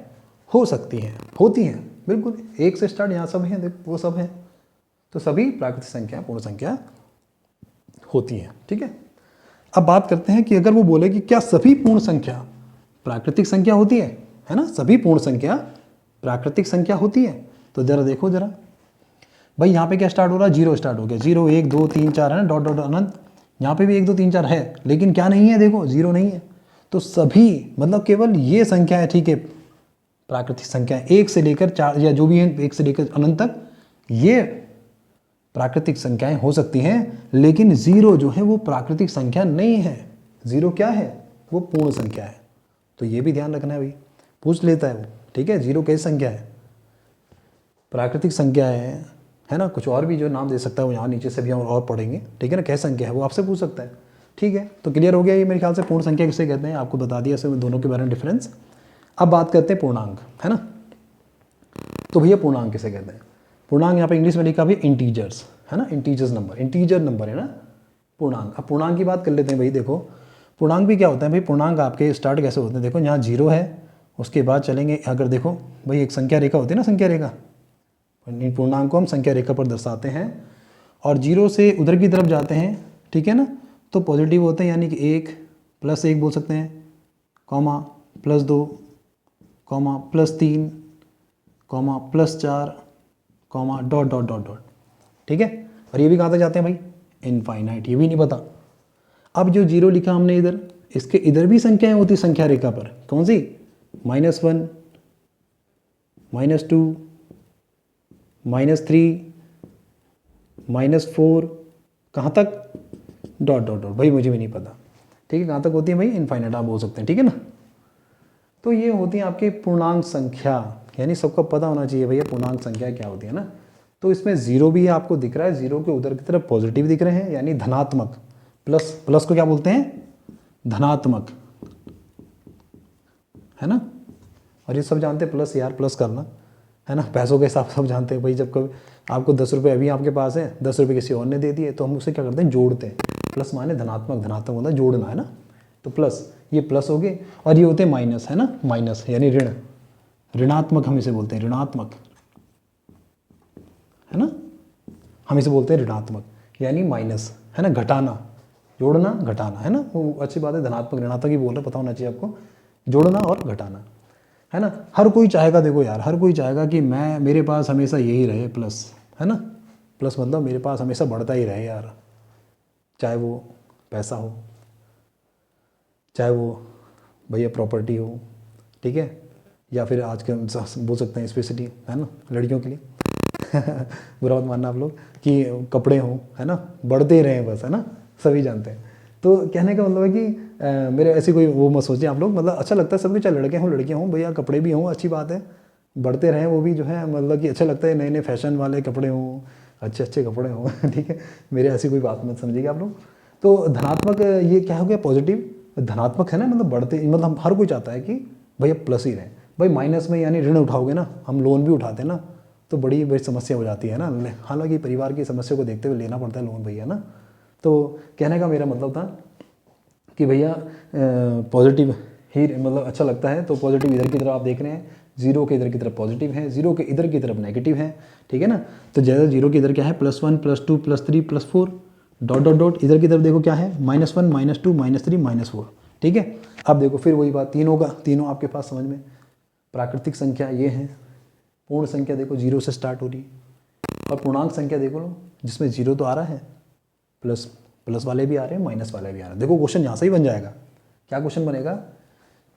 [SPEAKER 1] हो सकती हैं, होती हैं, बिल्कुल। 1 से स्टार्ट यहाँ सब हैं, देखो वो सब हैं। तो सभी प्राकृतिक संख्या पूर्ण संख्या होती हैं। ठीक है, अब बात करते हैं कि अगर वो बोले कि क्या सभी पूर्ण संख्या प्राकृतिक संख्या होती है ना, सभी पूर्ण संख्या प्राकृतिक संख्या होती है। तो जरा देखो जरा भाई, यहाँ पे क्या स्टार्ट हो रहा है, 0 स्टार्ट हो गया, 0 1 2 3 4 है ना, डॉट डॉट अनंत। यहाँ पे भी 1 2 3 4 है, लेकिन क्या नहीं है, देखो 0 नहीं है। तो सभी मतलब केवल ये संख्या है, ठीक है, प्राकृतिक संख्या 1 से लेकर 4 या जो भी है 1 से लेकर अनंत तक, ये प्राकृतिक संख्याएं हो सकती हैं। लेकिन 0 जो है वो प्राकृतिक संख्या नहीं है। 0 क्या है, वो पूर्ण संख्या है। तो ये भी ध्यान रखना है भाई, पूछ लेता है वो। ठीक है, 0 कैसी संख्या है, प्राकृतिक संख्या है ना। कुछ और भी जो नाम दे सकता है वो यहाँ नीचे से भी हम और पढ़ेंगे। ठीक है ना, कैसी संख्या है वो आपसे पूछ सकता है। ठीक है, तो क्लियर हो गया ये मेरे ख्याल से पूर्ण संख्या किसे कहते हैं, आपको बता दिया इसमें दोनों के बारे में डिफरेंस। अब बात करते हैं पूर्णांक, है ना। तो भैया पूर्णांक किसे कहते हैं? पूर्णांक यहाँ पे इंग्लिश में लिखा भी इंटीजर्स, है ना, इंटीजर्स नंबर, इंटीजर नंबर है ना पूर्णांक। अब पूर्णांक की बात कर लेते हैं भाई। देखो पूर्णांक भी क्या होता है भाई, पूर्णांक आपके स्टार्ट कैसे होते हैं, देखो यहाँ 0 है, उसके बाद चलेंगे, अगर देखो भाई एक संख्या रेखा होती है ना, संख्या रेखा, पूर्णांक को हम संख्या रेखा पर दर्शाते हैं, और 0 से उधर की तरफ जाते हैं, ठीक है ना, तो पॉजिटिव होते हैं, यानी कि 1 +1 बोल सकते हैं, comma +2 comma +3 comma +4 comma dot dot dot dot. ठीक है, और ये भी कहाँ तक जाते हैं भाई, इनफाइनाइट, ये भी नहीं पता। अब जो 0 लिखा हमने इधर, इसके इधर भी संख्याएं होती संख्या रेखा पर, कौन सी, -1 -2 -3 -4, कहाँ तक, डॉट डॉट डॉट, भाई मुझे भी नहीं पता। ठीक है, कहाँ तक होती है भाई, इनफाइनाइट आप बोल सकते हैं। ठीक है ना, तो ये होती है आपकी पूर्णांक संख्या, यानी सबको पता होना चाहिए भैया पूर्णांक संख्या क्या होती है ना। तो इसमें 0 भी आपको दिख रहा है, 0 के उधर की तरफ पॉजिटिव दिख रहे हैं, यानी धनात्मक, प्लस को क्या बोलते हैं, धनात्मक, है ना। और ये सब जानते हैं प्लस, यार प्लस करना, है ना, पैसों के हिसाब सब जानते हैं भाई। जब कभी आपको 10 रुपये अभी आपके पास है, 10 रुपये किसी और ने दे दिए, तो हम उसे क्या करते हैं, जोड़ते हैं। प्लस माने धनात्मक, धनात्मक होता है जोड़ना, है ना। तो प्लस, ये प्लस हो गए, और ये होते हैं माइनस, है ना, माइनस यानी ऋण, ऋणात्मक हम इसे बोलते हैं, ऋणात्मक, है ना, हम इसे बोलते हैं ऋणात्मक, यानी माइनस, है ना, घटाना, जोड़ना घटाना, है ना, वो अच्छी बात है, धनात्मक ऋणात्मक ही बोल रहे, पता होना चाहिए आपको, जोड़ना और घटाना, है ना। हर कोई चाहेगा, देखो यार, हर कोई चाहेगा कि मेरे पास हमेशा यही रहे प्लस, है ना, प्लस मतलब मेरे पास हमेशा बढ़ता ही रहे यार, चाहे वो पैसा हो, चाहे वो भैया प्रॉपर्टी हो, ठीक है, या फिर आज के बोल सकते हैं स्पेशली, है ना, लड़कियों के लिए बुरा मत मानना आप लोग, कि कपड़े हों, है ना, बढ़ते रहे बस, है ना, सभी जानते हैं। तो कहने का मतलब है कि मेरे ऐसी कोई वो मत सोचिए आप लोग, मतलब अच्छा लगता है सबको, चाहे लड़के हों लड़कियाँ हों, भैया कपड़े भी हों, अच्छी बात है, बढ़ते रहें वो भी जो है, मतलब कि अच्छा लगता है, नए नए फैशन वाले कपड़े हों, अच्छे अच्छे कपड़े हों ठीक है, मेरे ऐसी कोई बात मत समझिएगा आप लोग। तो धनात्मक ये क्या हो गया, पॉजिटिव, धनात्मक है ना, मतलब बढ़ते, मतलब हर कोई चाहता है कि भैया प्लस ही रहे। भाई माइनस में यानी ऋण उठाओगे ना, हम लोन भी उठाते हैं ना, तो बड़ी बड़ी समस्या हो जाती है ना, हालांकि परिवार की समस्या को देखते हुए लेना पड़ता है लोन भैया ना। तो कहने का मेरा मतलब था कि भैया पॉजिटिव ही मतलब अच्छा लगता है, तो पॉजिटिव इधर की तरफ आप देख रहे हैं, 0 के इधर की तरफ पॉजिटिव है, 0 के इधर की तरफ नेगेटिव है, ठीक है ना। तो ज़्यादा 0 के इधर क्या है, +1 +2 +3 +4 डॉट डॉट डॉट, इधर की तरफ देखो क्या है, -1 -2 -3 -4, ठीक है। अब देखो फिर वही बात, तीनों का तीनों आपके पास समझ में, प्राकृतिक संख्या ये है, पूर्ण संख्या देखो 0 से स्टार्ट हो रही है, और पूर्णांक संख्या देखो लो जिसमें 0 तो आ रहा है, प्लस वाले भी आ रहे हैं, माइनस वाले भी आ रहे हैं। देखो क्वेश्चन यहाँ से ही बन जाएगा, क्या क्वेश्चन बनेगा,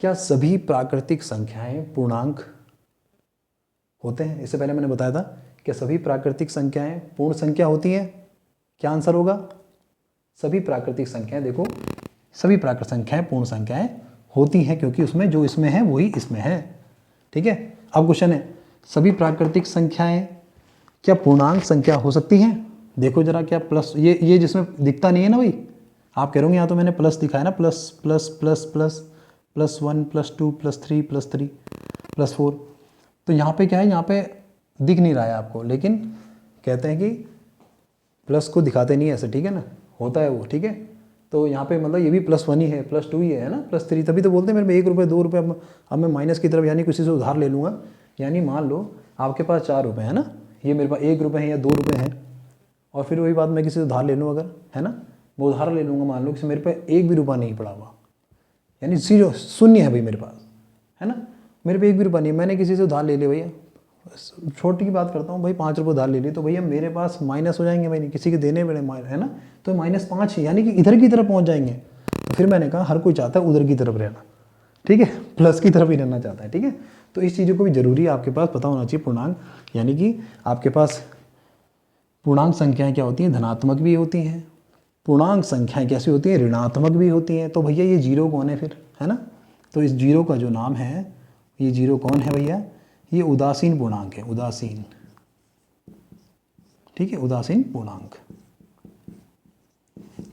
[SPEAKER 1] क्या सभी प्राकृतिक संख्याएं पूर्णांक होते हैं। इससे पहले मैंने बताया था क्या सभी प्राकृतिक संख्याएं पूर्ण संख्या होती हैं, क्या आंसर होगा, सभी प्राकृतिक संख्याएं, देखो सभी प्राकृतिक संख्याएं पूर्ण संख्याएं होती हैं, क्योंकि उसमें जो इसमें है वही इसमें है, ठीक है। अब क्वेश्चन है, सभी प्राकृतिक संख्याएं क्या पूर्णांक संख्या हो सकती हैं? देखो जरा, क्या प्लस ये जिसमें दिखता नहीं है ना भाई, आप कह रहे होंगे यहाँ तो मैंने प्लस दिखाया ना, प्लस प्लस प्लस प्लस +1 +2 +3 +3 +4, तो यहाँ पे क्या है, यहाँ पे दिख नहीं रहा है आपको, लेकिन कहते हैं कि प्लस को दिखाते नहीं है ऐसे, ठीक है ना, होता है वो, ठीक है। तो यहाँ पे मतलब ये भी +1 ही है, +2 ही है ना, +3, तभी तो बोलते हैं मेरे में 1 रुपये 2 रुपये। अब मैं माइनस की तरफ यानी किसी से उधार ले लूँगा, यानी मान लो आपके पास 4 रुपये है ना, ये मेरे पास 1 रुपये है या 2 रुपये है, और फिर वही बात मैं किसी से उधार ले लूँ अगर, है ना, मैं उधार ले लूँगा, मान लो कि मेरे पे 1 भी रुपया नहीं पड़ा हुआ, यानी 0 शून्य है भाई मेरे पास, है ना, मेरे पे 1 भी रुपया नहीं, मैंने किसी से उधार ले लिया भैया, छोटी की बात करता हूँ भाई, 5 रुपये उधार ले ली, तो भैया मेरे पास माइनस हो जाएंगे भाई, किसी के देने पड़े, है ना, तो -5 यानी कि इधर की तरफ पहुँच जाएंगे। तो फिर मैंने कहा हर कोई चाहता है उधर की तरफ रहना, ठीक है, प्लस की तरफ ही रहना चाहता है, ठीक है। तो इस चीज़ों को भी जरूरी है आपके पास पता होना चाहिए। पूर्णांक यानी कि आपके पास पूर्णांक संख्याएं क्या होती हैं, धनात्मक भी होती हैं, पूर्णांक संख्याएं कैसी होती हैं, ऋणात्मक भी होती हैं। तो भैया ये जीरो कौन है फिर, है ना, तो इस जीरो का जो नाम है, ये जीरो कौन है भैया, ये उदासीन पूर्णांक है, उदासीन, ठीक है, उदासीन पूर्णांक।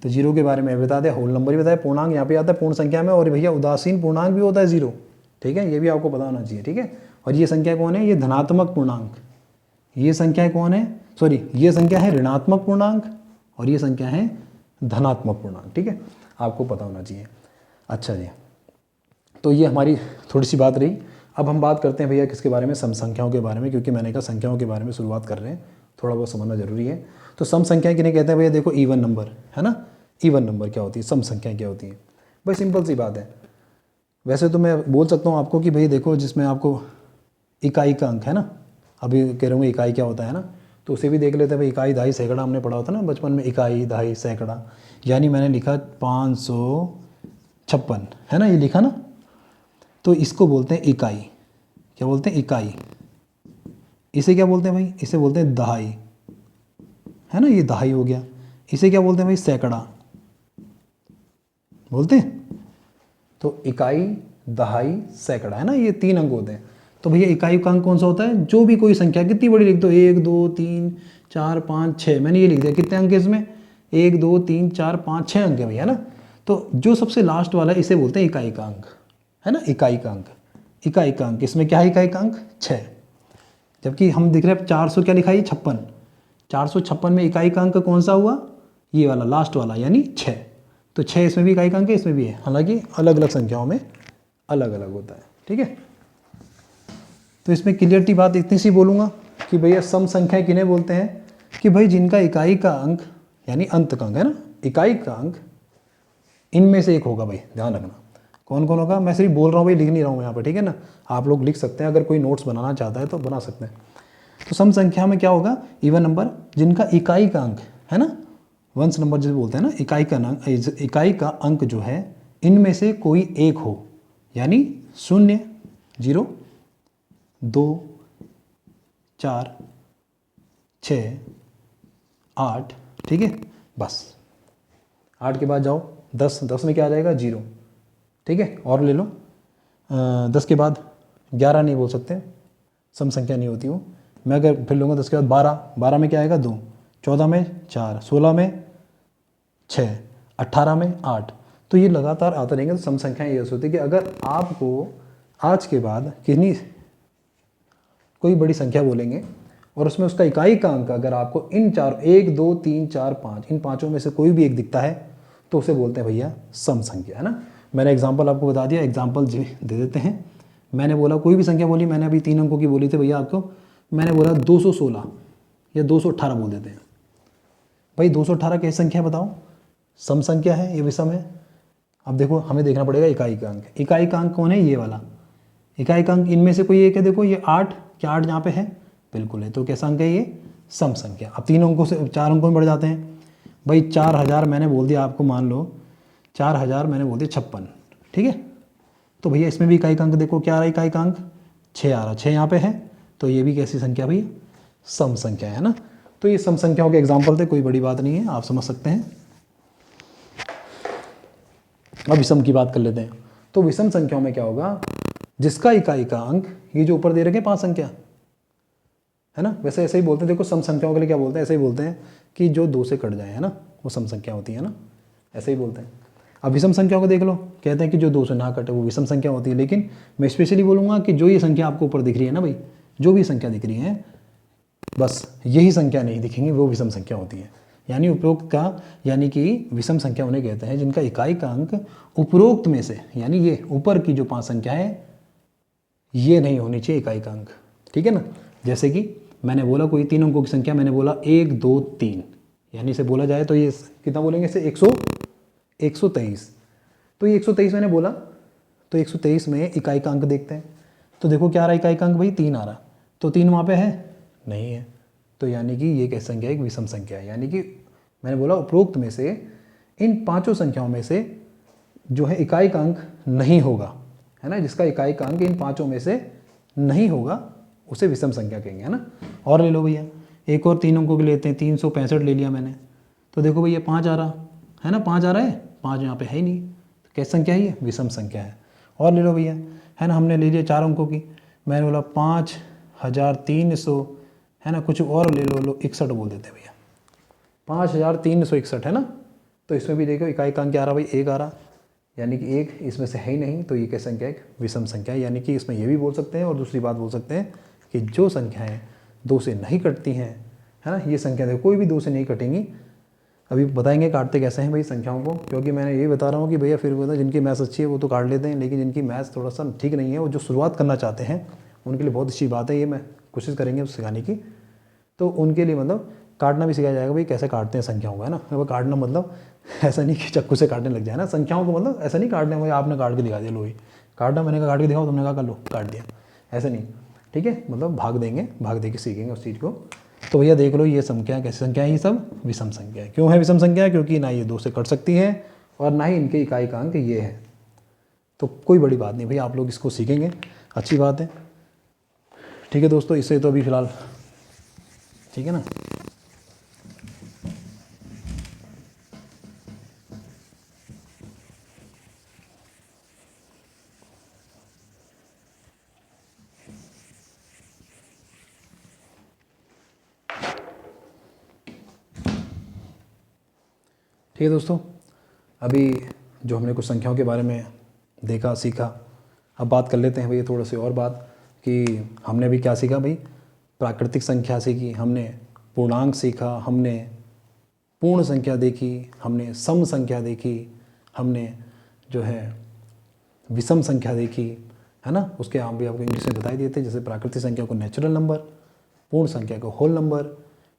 [SPEAKER 1] तो जीरो के बारे में बता दें, होल नंबर भी बताया, पूर्णांक यहाँ पे आता है पूर्ण संख्या में, और भैया उदासीन पूर्णांक भी होता है जीरो, ठीक है, ये भी आपको पता होना चाहिए, ठीक है। और ये संख्या कौन है, ये धनात्मक पूर्णांक, ये संख्या कौन है, सॉरी ये संख्या है ऋणात्मक पूर्णांक, और ये संख्या है धनात्मक पूर्णांक, ठीक है, आपको पता होना चाहिए। अच्छा जी, तो ये हमारी थोड़ी सी बात रही। अब हम बात करते हैं भैया किसके बारे में, सम संख्याओं के बारे में, क्योंकि मैंने कहा संख्याओं के बारे में शुरुआत कर रहे हैं, थोड़ा बहुत समझना जरूरी है। तो सम संख्याएं किन्हें कहते हैं भैया, देखो इवन नंबर, है ना, इवन नंबर क्या होती है, सम संख्याएं क्या होती हैं, भाई सिंपल सी बात है। वैसे तो मैं बोल सकता हूँ आपको कि भाई देखो, जिसमें आपको इकाई का अंक है ना, अभी कह रहा हूँ इकाई क्या होता है ना, तो उसे भी देख लेते हैं भाई। इकाई, दहाई, सैकड़ा हमने पढ़ा होता ना बचपन में, इकाई, दहाई, सैकड़ा, यानी मैंने लिखा 556, है ना, ये लिखा ना, तो इसको बोलते हैं इकाई। क्या बोलते हैं, इकाई। इसे क्या बोलते हैं भाई, इसे बोलते हैं दहाई, है ना, ये दहाई हो गया। इसे क्या बोलते हैं भाई, सैकड़ा बोलते हैं। तो इकाई, दहाई, सैकड़ा, है ना, ये 3 अंक होते हैं। तो भैया इकाई का अंक कौन सा होता है, जो भी कोई संख्या कितनी बड़ी लिख दो, 1 2 3 4 5 6, मैंने ये लिख दिया, कितने अंक है इसमें, 1 2 3 4 5 6 अंक है भैया ना। तो जो सबसे लास्ट वाला है इसे बोलते हैं इकाई का अंक, है ना, इकाई का अंक, इकाई का अंक। इसमें क्या है, इकाई का अंक 6, जबकि हम दिख रहे हैं 400 क्या लिखा है, 56, 456 में इकाई का अंक कौन सा हुआ, ये वाला लास्ट वाला, यानी 6। तो 6 इसमें भी इकाई का अंक है, इसमें भी है, हालांकि अलग अलग संख्याओं में अलग अलग होता है, ठीक है। तो इसमें क्लियरिटी बात इतनी सी बोलूँगा कि भैया सम संख्याएं किन्हें बोलते हैं, कि भाई जिनका इकाई का अंक यानी अंत का अंक है ना, इकाई का अंक इनमें से एक होगा भाई, ध्यान रखना। कौन कौन होगा, मैं सिर्फ बोल रहा हूँ भाई, लिख नहीं रहा हूँ यहाँ पर, ठीक है ना, आप लोग लिख सकते हैं, अगर कोई नोट्स बनाना चाहता है तो बना सकते हैं। तो सम संख्या में क्या होगा, इवन नंबर जिनका इकाई का अंक, है ना, वंश नंबर जिसे बोलते हैं ना, इकाई का अंक जो है इनमें से कोई एक हो, यानी 0 0 2 4 6 8, ठीक है, बस 8 के बाद जाओ 10, 10 में क्या आ जाएगा, 0, ठीक है, और ले लो 10 के बाद 11 नहीं बोल सकते, सम संख्या नहीं होती वो। मैं अगर फिर लूँगा 10 के बाद 12, 12 में क्या आएगा, 2, 14 में 4, 16 में 6, 18 में 8। तो ये लगातार आते रहेंगे। तो सम संख्याएं ये होती है कि अगर आपको आज के बाद कितनी कोई बड़ी संख्या बोलेंगे और उसमें उसका इकाई का अंक अगर आपको इन 4 1 2 3 4 5 इन पाँचों में से कोई भी एक दिखता है तो उसे बोलते हैं भैया सम संख्या, है ना। मैंने एग्जांपल आपको बता दिया, एग्जांपल दे देते हैं। मैंने बोला कोई भी संख्या बोली, मैंने अभी 3 अंकों की बोली थी भैया आपको, मैंने बोला 216 या 218 बोल देते हैं भाई। 218 कैसी संख्या है बताओ, सम संख्या है, ये विषम है। अब देखो हमें देखना पड़ेगा इकाई का अंक। इकाई का अंक कौन है, ये वाला इकाई का अंक इनमें से कोई एक है। देखो ये 8, क्या 8 यहाँ पे है, बिल्कुल है। तो कैसा अंक है ये, सम संख्या। अब 3 अंकों से 4 अंकों में बढ़ जाते हैं भाई। 4000 मैंने बोल दिया आपको, मान लो 4000 मैंने बोल दिया 56, ठीक है। तो भैया इसमें भी इकाई का अंक देखो क्या आ रहा है, इकाई का अंक 6 आ रहा, 6 यहाँ पे है। तो ये भी कैसी संख्या भैया, सम संख्या है ना। तो ये सम संख्याओं के एग्जाम्पल थे, कोई बड़ी बात नहीं है, आप समझ सकते हैं। अब विषम की बात कर लेते हैं। तो विषम संख्याओं में क्या होगा, जिसका इकाई का अंक, ये जो ऊपर दे रखे 5 संख्या है ना, वैसे ऐसे ही बोलते हैं। देखो सम संख्याओं के लिए क्या बोलते हैं, ऐसे ही बोलते हैं कि जो 2 से कट जाए, है ना, वो सम संख्या होती है ना, ऐसे ही बोलते हैं। अब विषम संख्याओं को देख लो, कहते हैं कि जो 2 से ना कटे वो विषम संख्या होती है। लेकिन मैं स्पेशली बोलूँगा कि जो ये संख्या आपको ऊपर दिख रही है ना भाई, जो भी संख्या दिख रही है, बस यही संख्या नहीं दिखेंगी, वो विषम संख्या होती है। यानी उपरोक्त का, यानी कि विषम संख्या उन्हें कहते हैं जिनका इकाई का अंक उपरोक्त में से, यानी ये ऊपर की जो 5 संख्या है, ये नहीं होनी चाहिए इकाई का अंक, ठीक है ना। जैसे कि मैंने बोला कोई 3 अंकों की संख्या, मैंने बोला 1 2 3, यानी इसे बोला जाए तो ये कितना बोलेंगे, इसे 123। तो ये 123 मैंने बोला, तो 123 में इकाई का अंक देखते हैं। तो देखो क्या आ रहा है इकाई का अंक भाई, 3 आ रहा। तो 3 वहाँ पे है नहीं है, तो यानी कि ये कैसी संख्या है, एक विषम संख्या है। यानी कि मैंने बोला उपरोक्त में से इन 5 संख्याओं में से जो है इकाई का अंक नहीं होगा, है ना, जिसका इकाई का अंक इन 5 में से नहीं होगा, उसे विषम संख्या कहेंगे, है ना। और ले लो भैया, एक और 3 अंकों के लेते हैं, 365 ले लिया मैंने। तो देखो भैया 5 आ रहा है ना, 5 आ रहा है, 5 यहाँ पे है ही नहीं, तो कैसी संख्या है ये, विषम संख्या है। और ले लो भैया, है ना, हमने ले लिया 4 अंकों की, मैंने बोला 5300, है ना, कुछ और ले लो 61 बोल देते हैं भैया, 5361, है ना। तो इसमें भी देखो इकाई का अंक क्या आ रहा भाई, 1 आ रहा, यानी कि 1 इसमें से है ही नहीं, तो ये क्या संख्या है, विषम संख्या है। यानी कि इसमें ये भी बोल सकते हैं और दूसरी बात बोल सकते हैं कि जो संख्याएं 2 से नहीं कटती हैं, है ना, ये संख्या देखो कोई भी 2 से नहीं कटेंगी। अभी बताएंगे काटते कैसे हैं भाई संख्याओं को, क्योंकि मैंने ये बता रहा हूँ कि भैया फिर बता, जिनकी मैथ्स अच्छी है वो तो काट लेते हैं, लेकिन जिनकी मैथ्स थोड़ा सा ठीक नहीं है, वो जो शुरुआत करना चाहते हैं उनके लिए बहुत अच्छी बात है, ये मैं कोशिश करेंगे सिखाने की। तो उनके लिए मतलब काटना भी सिखाया जाएगा भाई, कैसे काटते हैं संख्याओं को, है ना। अब काटना मतलब ऐसा नहीं कि चाकू से काटने लग जाए ना संख्याओं को, मतलब ऐसा नहीं काटने भाई आपने काट के दिखा दिया, लो ही काटना, मैंने कहा काट के दिखाओ, तुमने कहा कर लो काट दिया, ऐसा नहीं, ठीक है। मतलब भाग देंगे, भाग दे के सीखेंगे उस चीज़ को। तो भैया देख लो ये संख्या कैसी संख्या है, ये सब विषम संख्या है। क्यों है विषम संख्या, क्योंकि ना ये 2 से कट सकती है और ना ही इनके इकाई का अंक ये है। तो कोई बड़ी बात नहीं भाई, आप लोग इसको सीखेंगे, अच्छी बात है, ठीक है दोस्तों। इससे तो अभी फ़िलहाल ठीक है ना। ठीक है दोस्तों, अभी जो हमने कुछ संख्याओं के बारे में देखा सीखा, अब बात कर लेते हैं भैया थोड़ा सी और बात, कि हमने अभी क्या सीखा भाई, प्राकृतिक संख्या सीखी हमने, पूर्णांक सीखा हमने, पूर्ण संख्या देखी हमने, सम संख्या देखी हमने, जो है विषम संख्या देखी, है ना। उसके हम भी आपको इंग्लिश में बता ही दिए थे, जैसे प्राकृतिक संख्या को नेचुरल नंबर, पूर्ण संख्या को होल नंबर,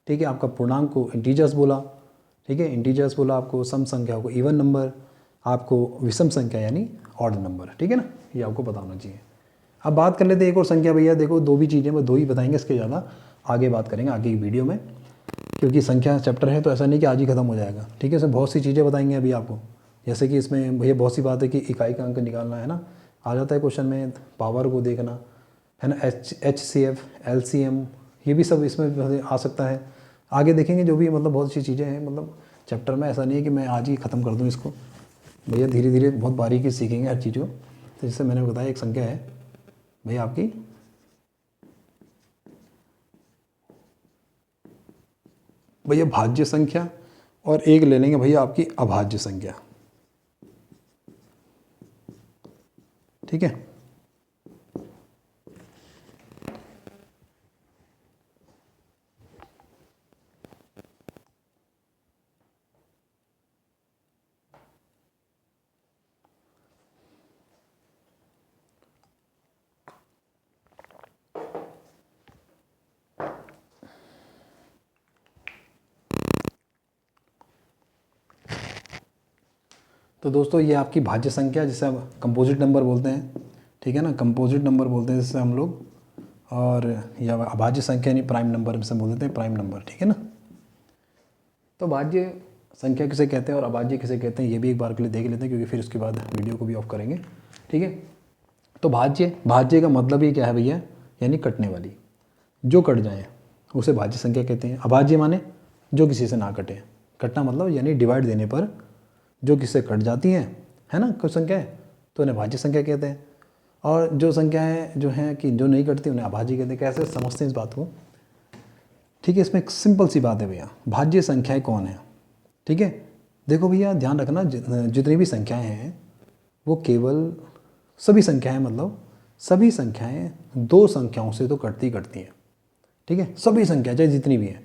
[SPEAKER 1] ठीक है, आपका पूर्णांक को इंटीजर्स बोला, ठीक है, इंटीजर्स बोला आपको, सम संख्या को इवन नंबर, आपको विषम संख्या यानी ऑड नंबर, ठीक है ना, ये आपको पता होना चाहिए। अब बात कर लेते हैं एक और संख्या भैया, देखो 2 भी चीज़ें, मैं 2 ही बताएंगे, इसके ज़्यादा आगे बात करेंगे आगे की वीडियो में, क्योंकि संख्या चैप्टर है तो ऐसा नहीं कि आज ही खत्म हो जाएगा, ठीक है। इसमें बहुत सी चीज़ें बताएंगे अभी आपको, जैसे कि इसमें भैया बहुत सी बात है कि इकाई का अंक निकालना, है ना, आ जाता है क्वेश्चन में, पावर को देखना, है ना, HCF LCM, ये भी सब इसमें आ सकता है। आगे देखेंगे जो भी, मतलब बहुत सी चीज़ें हैं, मतलब चैप्टर में ऐसा नहीं है कि मैं आज ही ख़त्म कर दूँ इसको, भैया धीरे धीरे बहुत बारीकी सीखेंगे हर चीज़ को। तो जैसे मैंने बताया एक संख्या है भैया आपकी, भैया भाज्य संख्या, और एक ले लेंगे भैया आपकी अभाज्य संख्या, ठीक है। तो दोस्तों ये आपकी भाज्य संख्या, जिसे हम कंपोजिट नंबर बोलते हैं, ठीक है ना, कंपोजिट नंबर बोलते हैं जिससे हम लोग, और या अभाज्य संख्या यानी प्राइम नंबर से बोल देते हैं, प्राइम नंबर, ठीक है ना। तो भाज्य संख्या किसे कहते हैं और अभाज्य किसे कहते हैं, ये भी एक बार के लिए देख लेते हैं, क्योंकि फिर उसके बाद वीडियो को भी ऑफ करेंगे, ठीक है। तो भाज्य का मतलब ही क्या है भैया, यानी कटने वाली, जो कट जाए उसे भाज्य संख्या कहते हैं। अभाज्य माने जो किसी से ना कटे, कटना मतलब यानी डिवाइड देने पर जो किससे कट जाती हैं, है ना, कुछ संख्या है, तो उन्हें भाज्य संख्या कहते हैं। और जो संख्याएं जो हैं कि जो नहीं कटती उन्हें अभाज्य कहते हैं। कैसे समझते हैं इस बात को? ठीक है, इसमें एक सिंपल सी बात है भैया, भाज्य संख्याएं कौन है? ठीक है, देखो भैया ध्यान रखना, जितनी भी संख्याएं हैं वो केवल सभी संख्याएं, मतलब सभी संख्याएं दो संख्याओं से तो कटती हैं। ठीक है, सभी संख्याएं चाहे जितनी भी हैं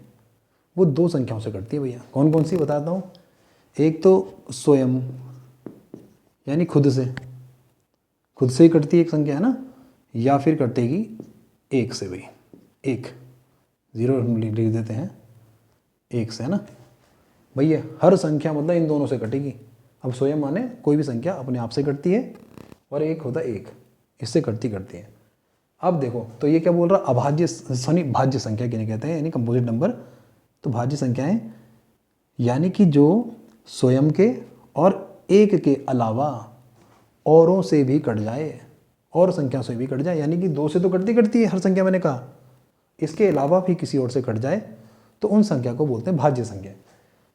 [SPEAKER 1] वो दो संख्याओं से कटती है भैया। कौन कौन सी बताता हूँ। एक तो स्वयं यानी खुद से ही कटती है एक संख्या, है ना, या फिर कटेगी एक से भाई, एक जीरो हम लिख देते हैं एक से, है ना भैया। हर संख्या मतलब इन दोनों से कटेगी। अब स्वयं माने कोई भी संख्या अपने आप से कटती है और एक होता है एक, इससे कटती है। अब देखो तो ये क्या बोल रहा, अभाज्य भाज्य संख्या किन्हें कहते हैं, यानी कंपोजिट नंबर। तो भाज्य संख्याएं यानी कि जो स्वयं के और एक के अलावा औरों से भी कट जाए, और संख्या से भी कट जाए, यानी कि दो से तो कटती है हर संख्या, मैंने कहा, इसके अलावा भी किसी और से कट जाए तो उन संख्या को बोलते हैं भाज्य संख्या।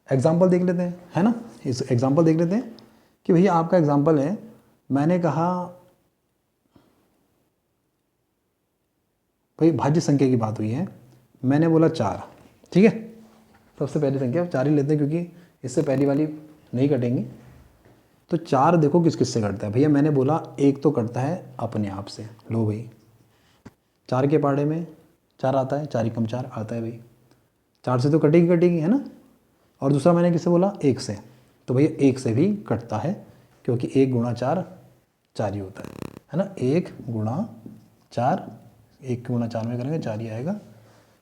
[SPEAKER 1] एग्जाम्पल देख लेते हैं, है ना, इस एग्जाम्पल देख लेते हैं कि भैया आपका एग्जाम्पल है, मैंने कहा भाई भाज्य संख्या की बात हुई है, मैंने बोला 4, ठीक है, सबसे पहली संख्या 4 ही लेते हैं क्योंकि इससे पहली वाली नहीं कटेंगी। तो 4 देखो किस किस से कटता है भैया, मैंने बोला एक तो कटता है अपने आप से, लो भाई 4 के पाड़े में 4 आता है, 4 एकम 4 आता है भाई, 4 से तो कटेगी, है ना। और दूसरा मैंने किससे बोला, एक से, तो भैया एक से भी कटता है क्योंकि 1 गुणा 4 4 ही होता है ना, 1 गुणा 4, 1 गुणा 4 में करेंगे 4 ही आएगा।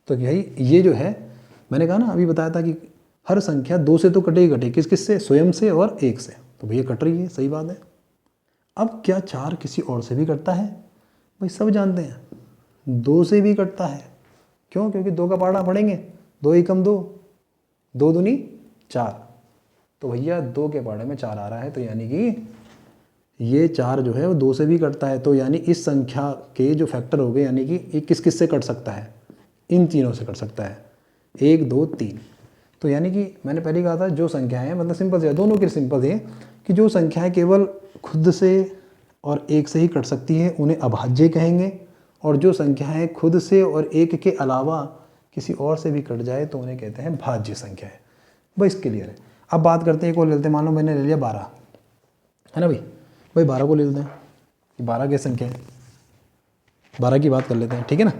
[SPEAKER 1] तो यही ये जो है मैंने कहा ना, अभी बताया था कि हर संख्या 2 से तो कटेगी, किस से, स्वयं से और एक से, तो भैया कट रही है, सही बात है। अब क्या 4 किसी और से भी कटता है? भाई सब जानते हैं 2 से भी कटता है। क्यों? क्योंकि 2 का पाड़ा पढ़ेंगे, 2 एकम 2, 2 दूनी 4, तो भैया 2 के पाड़े में 4 आ रहा है, तो यानी कि ये 4 जो है वो 2 से भी कटता है। तो यानी इस संख्या के जो फैक्टर हो गए, यानी कि ये किस किस से कट सकता है, इन तीनों से कट सकता है, 1 2 3। तो यानी कि मैंने पहले कहा था जो संख्याएं, मतलब सिंपल से, दोनों के सिंपल है कि जो संख्याएं केवल खुद से और एक से ही कट सकती हैं उन्हें अभाज्य कहेंगे, और जो संख्याएं खुद से और एक के अलावा किसी और से भी कट जाए तो उन्हें कहते हैं भाज्य संख्याएं। बस क्लियर है। अब बात करते हैं, एक और लेते हैं, मान लो मैंने ले लिया 12, है ना भाई 12 को ले लेते हैं कि 12 क्या संख्या है, 12 की बात कर लेते हैं, ठीक है ना।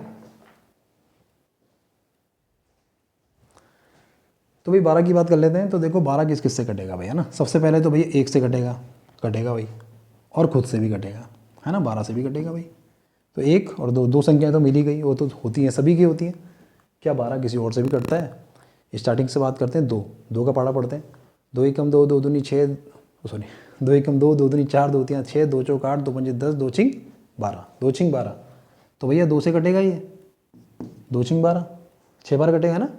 [SPEAKER 1] तो भाई 12 की बात कर लेते हैं। तो देखो 12 किस किस से कटेगा भाई, है ना। सबसे पहले तो भैया एक से कटेगा भाई, और खुद से भी कटेगा, है ना, 12 से भी कटेगा भाई। तो एक और दो संख्याएं तो मिल ही गई, वो तो होती हैं, सभी की होती हैं। क्या 12 किसी और से भी कटता है? स्टार्टिंग से बात करते हैं, 2 का पाड़ा पढ़ते हैं, 2 एकम 2, 2 दूनी 6, सॉरी 2 एकम 2, 2 दूनी 4, 2 तियाँ 6, 2 चौक 8, 2 पंजे 10, 2 छिंग 12, 2 छिंग 12। तो भैया 2 से कटेगा ये, 2 छिंग 12, 6 बार कटेगा ना।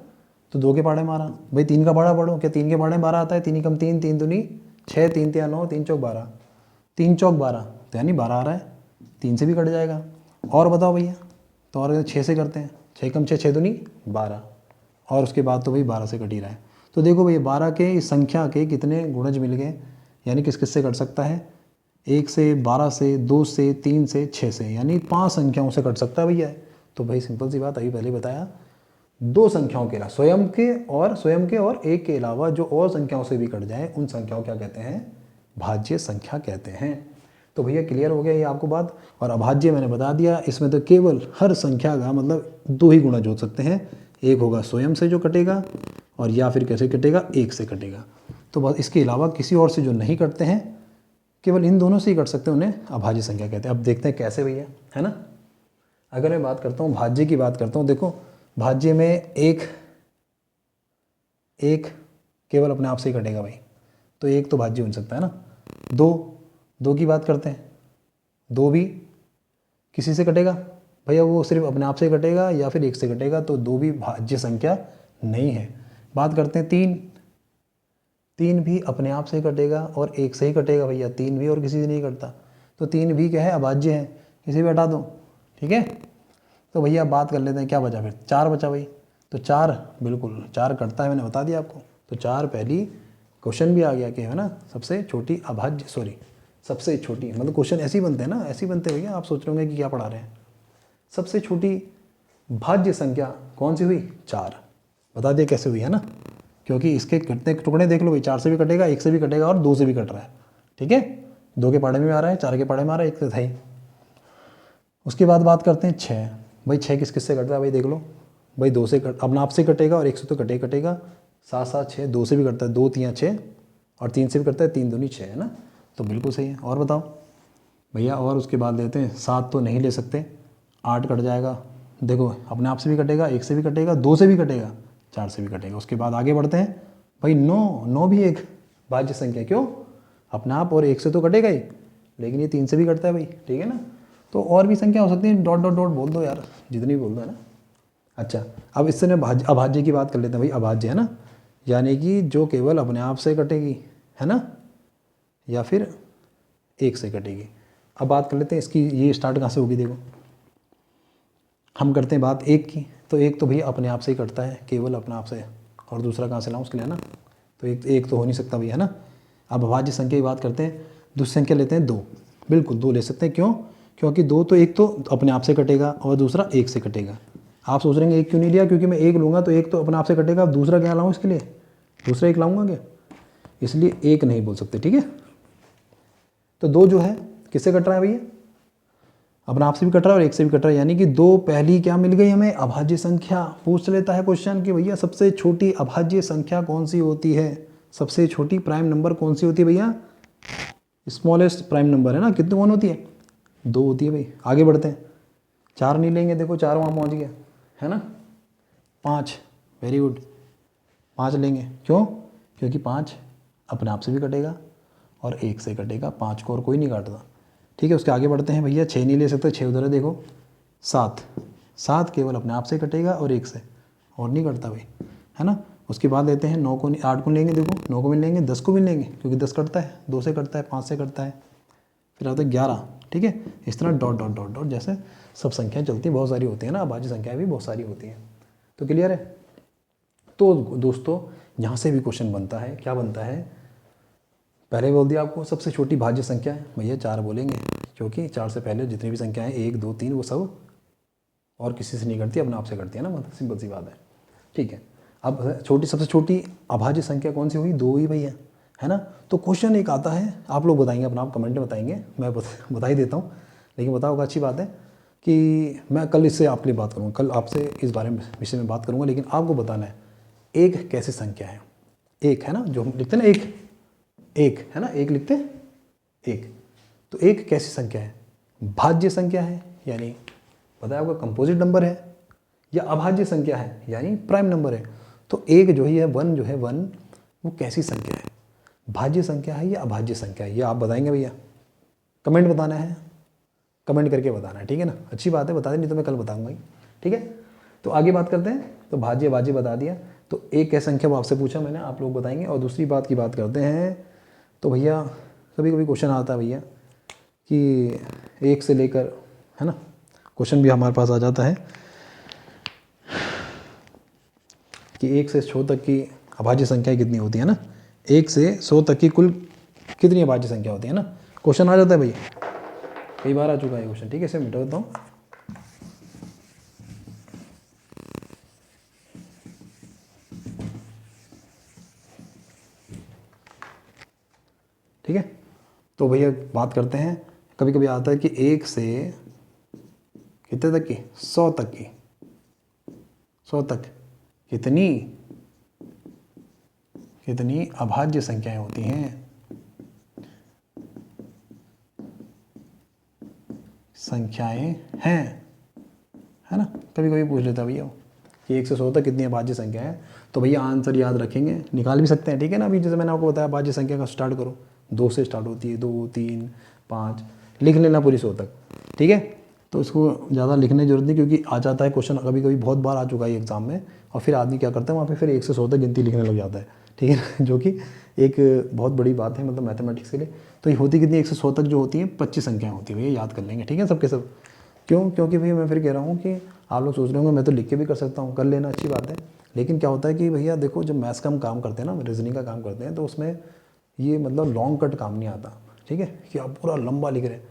[SPEAKER 1] तो 2 के पाड़े मारा भाई, 3 का पाड़ा पढ़ो, क्या 3 के पाड़े में 12 आता है, 3 एकम 3, 3 दूनी 6, 3 तियाँ 9, 3 चौक 12, 3 चौक 12, तो यानी 12 आ रहा है, 3 से भी कट जाएगा। और बताओ भैया, तो और 6 से करते हैं, 6 कम 6, 6 दूनी 12, और उसके बाद तो भाई 12 से कट ही रहा है। तो देखो भैया 12 के इस संख्या के कितने गुणज मिल गए, यानी किस किस से कट सकता है, 1 से, 12 से, 2 से, 3 से, 6 से, यानी 5 संख्याओं से कट सकता है भैया। तो भाई सिंपल सी बात, अभी पहले बताया, 2 संख्याओं के अलावा, स्वयं के और एक के अलावा जो और संख्याओं से भी कट जाए उन संख्याओं क्या कहते हैं, भाज्य संख्या कहते हैं। तो भैया क्लियर हो गया ये आपको बात। और अभाज्य मैंने बता दिया, इसमें तो केवल हर संख्या का मतलब 2 ही गुणा जोड़ सकते हैं, एक होगा स्वयं से जो कटेगा, और या फिर कैसे कटेगा, एक से कटेगा। तो बस इसके अलावा किसी और से जो नहीं कटते हैं, केवल इन दोनों से ही कट सकते हैं, उन्हें अभाज्य संख्या कहते हैं। अब देखते हैं कैसे भैया, है ना। अगर मैं बात करता हूँ भाज्य की बात करता हूँ, देखो भाज्य में एक केवल अपने आप से ही कटेगा भाई, तो एक तो भाज्य हो सकता है ना। 2 की बात करते हैं, 2 भी किसी से कटेगा भैया, वो सिर्फ अपने आप से कटेगा या फिर एक से कटेगा, तो 2 भी भाज्य संख्या नहीं है। बात करते हैं 3 भी अपने आप से कटेगा और एक से ही कटेगा भैया, 3 भी और किसी से नहीं कटता, तो 3 भी क्या है, अभाज्य है, किसी भी हटा दो, ठीक है। तो भैया बात कर लेते हैं, क्या बचा फिर, 4 बचा भाई। तो 4 बिल्कुल 4 कटता है, मैंने बता दिया आपको। तो 4 पहली क्वेश्चन भी आ गया कि है ना, सबसे छोटी अभाज्य, सबसे छोटी, मतलब क्वेश्चन ऐसे ही बनते हैं ना, ऐसे ही बनते हैं भैया। आप सोच रहे होंगे कि क्या पढ़ा रहे हैं। सबसे छोटी भाज्य संख्या कौन सी हुई? 4। बता दिया कैसे हुई, है ना, क्योंकि इसके कटने टुकड़े देख लो भाई, 4 से भी कटेगा, 1 से भी कटेगा और 2 से भी कट रहा है। ठीक है, 2 के पाड़े में आ रहा है, 4 के पाड़े में आ रहा है, 1 से था ही। उसके बाद बात करते हैं 6। भाई 6 किस किस से कटता है भाई, देख लो भाई, 2 से अपना आप से कटेगा और 1 से तो कटेगा। 7 7 6, 2 से भी कटता है, 2 3 6 और 3 से भी कटता है, 3 दूनी 6, है ना, तो बिल्कुल सही है। और बताओ भैया, और उसके बाद लेते हैं 7 तो नहीं ले सकते, 8 कट जाएगा, देखो अपने आप से भी कटेगा, 1 से भी कटेगा, 2 से भी कटेगा, 4 से भी कटेगा। उसके बाद आगे बढ़ते हैं भाई, 9 भी एक भाज्य संख्या, क्यों? अपने आप और 1 से तो कटेगा ही, लेकिन ये 3 से भी कटता है भाई, ठीक है ना। तो और भी संख्या हो सकती है, डॉट डॉट डॉट बोल दो यार, जितनी भी बोल दो, है ना। अच्छा, अब इससे ना अभाज्य की बात कर लेते हैं भाई। अभाज्य है ना, यानी कि जो केवल अपने आप से कटेगी, है ना, या फिर 1 से कटेगी। अब बात कर लेते हैं इसकी, ये स्टार्ट कहाँ से होगी। देखो हम करते हैं बात 1 की, तो 1 तो भैया अपने आप से ही कटता है, केवल अपने आप से, और दूसरा कहाँ से लाऊँ उसके लिए, है ना, तो एक तो हो नहीं सकता भैया, है ना। अब अभाज्य संख्या की बात करते हैं, दूसरी संख्या लेते हैं 2। बिल्कुल 2 ले सकते हैं, क्यों? क्योंकि 2 तो, एक तो अपने आप से कटेगा और दूसरा 1 से कटेगा। आप सोच रहे हैं 1 क्यों नहीं लिया, क्योंकि मैं 1 लूँगा तो 1 तो अपने आप से कटेगा, अब दूसरा क्या लाऊँ इसके लिए, दूसरा 1 लाऊँगा क्या, इसलिए 1 नहीं बोल सकते, ठीक है। तो 2 जो है किससे कट रहा है भैया, अपने आप से भी कट रहा है और 1 से भी कट रहा है, यानी कि 2 पहली क्या मिल गई हमें, अभाज्य संख्या। पूछ लेता है क्वेश्चन कि भैया सबसे छोटी अभाज्य संख्या कौन सी होती है, सबसे छोटी प्राइम नंबर कौन सी होती है भैया, स्मॉलेस्ट प्राइम नंबर, है ना, कितनी कौन होती है, 2 होती है भाई। आगे बढ़ते हैं, 4 नहीं लेंगे, देखो 4 वहाँ पहुँच गया, है ना। 5, वेरी गुड, 5 लेंगे, क्यों? क्योंकि 5 अपने आप से भी कटेगा और 1 से कटेगा, 5 को और कोई नहीं काटता, ठीक है। उसके आगे बढ़ते हैं भैया, 6 नहीं ले सकते, 6 उधर है देखो। 7 केवल अपने आप से कटेगा और 1 से, और नहीं कटता भाई, है ना। उसके बाद लेते हैं 9 को, 8 को लेंगे, देखो 9 को भी लेंगे, 10 को भी लेंगे, क्योंकि 10 कटता है, 2 से कटता है, 5 से कटता है, फिर आता है 11, ठीक है। इस तरह डॉट डॉट डॉट डॉट जैसे सब संख्याएं चलती हैं, बहुत सारी होती हैं ना, अभाज्य संख्याएं भी बहुत सारी होती हैं। तो क्लियर है। तो दोस्तों यहाँ से भी क्वेश्चन बनता है, क्या बनता है, पहले बोल दिया आपको सबसे छोटी भाज्य संख्या है भैया 4 बोलेंगे, क्योंकि 4 से पहले जितनी भी संख्याएं 1 2 3 वो सब और किसी से नहीं करती, अपने आप से करती है ना, मतलब सिंपल सी बात है, ठीक है। अब सबसे छोटी अभाज्य संख्या कौन सी हुई, 2 ही भैया, है ना। तो क्वेश्चन एक आता है, आप लोग बताएंगे, अपना आप कमेंट में बताएंगे, मैं बता ही देता हूँ, लेकिन बताओगे अच्छी बात है कि मैं कल इससे आपके लिए बात करूँगा, कल आपसे इस बारे में विषय में बात करूँगा, लेकिन आपको बताना है एक कैसी संख्या है, एक, है ना, जो हम लिखते हैं ना एक, है ना, एक लिखते हैं एक, तो एक कैसी संख्या है, भाज्य संख्या है, यानी पता है आपका कंपोजिट नंबर है, या अभाज्य संख्या है, यानी प्राइम नंबर है। तो एक जो है 1 जो है 1, वो कैसी संख्या है, भाज्य संख्या है या अभाज्य संख्या है, ये आप बताएंगे भैया, कमेंट बताना है, कमेंट करके बताना है, ठीक है ना। अच्छी बात है, बता दें, नहीं तो मैं कल बताऊंगा ही, ठीक है। तो आगे बात करते हैं, तो भाज्य भाज्य बता दिया, तो एक क्या संख्या वो आपसे पूछा मैंने, आप लोग बताएंगे। और दूसरी बात की बात करते हैं, तो भैया कभी कभी क्वेश्चन आता है भैया कि 1 से लेकर, है ना, क्वेश्चन भी हमारे पास आ जाता है कि 1 से 100 तक की अभाज्य संख्या कितनी होती है ना, 1 से 100 तक की कुल कितनी अभाज्य संख्या होती है ना, क्वेश्चन आ जाता है भैया, कई बार आ चुका है क्वेश्चन, ठीक है। इसे मिटा देता हूँ, ठीक है। तो भैया बात करते हैं, कभी कभी आता है कि 1 से कितने तक की, 100 तक की, 100 तक कितनी कितनी अभाज्य संख्याएं होती हैं, संख्याएं हैं, है ना, कभी कभी पूछ लेता भैया कि 1 से 100 तक कितनी अभाज्य संख्या है। तो भैया आंसर याद रखेंगे, निकाल भी सकते हैं, ठीक है ना। अभी जैसे मैंने आपको बताया अभाज्य संख्या का स्टार्ट करो, 2 से स्टार्ट होती है, 2 3 5 लिख लेना पूरी 100 तक, ठीक है। तो इसको ज़्यादा लिखने की जरूरत नहीं, क्योंकि आ जाता है क्वेश्चन, कभी कभी बहुत बार आ चुका है एग्जाम में, और फिर आदमी क्या करता है वहाँ पे फिर 1 से 100 तक गिनती लिखने लग जाता है, ठीक है ना, जो कि एक बहुत बड़ी बात है, मतलब मैथमेटिक्स के लिए। तो ये होती कितनी, 1 से 100 तक जो होती है 25 संख्याएँ होती है, भैया याद कर लेंगे, ठीक है, सबके सब। क्यों? क्योंकि भैया मैं फिर कह रहा हूँ कि आप लोग सोच रहे होंगे मैं तो लिख के भी कर सकता हूँ, कर लेना, अच्छी बात है, लेकिन क्या होता है कि भैया देखो, जब मैथ्स का हम काम करते हैं ना, रीजनिंग का काम करते हैं, तो उसमें ये मतलब लॉन्ग कट काम नहीं आता, ठीक है, कि आप पूरा लंबा लिख रहे हैं,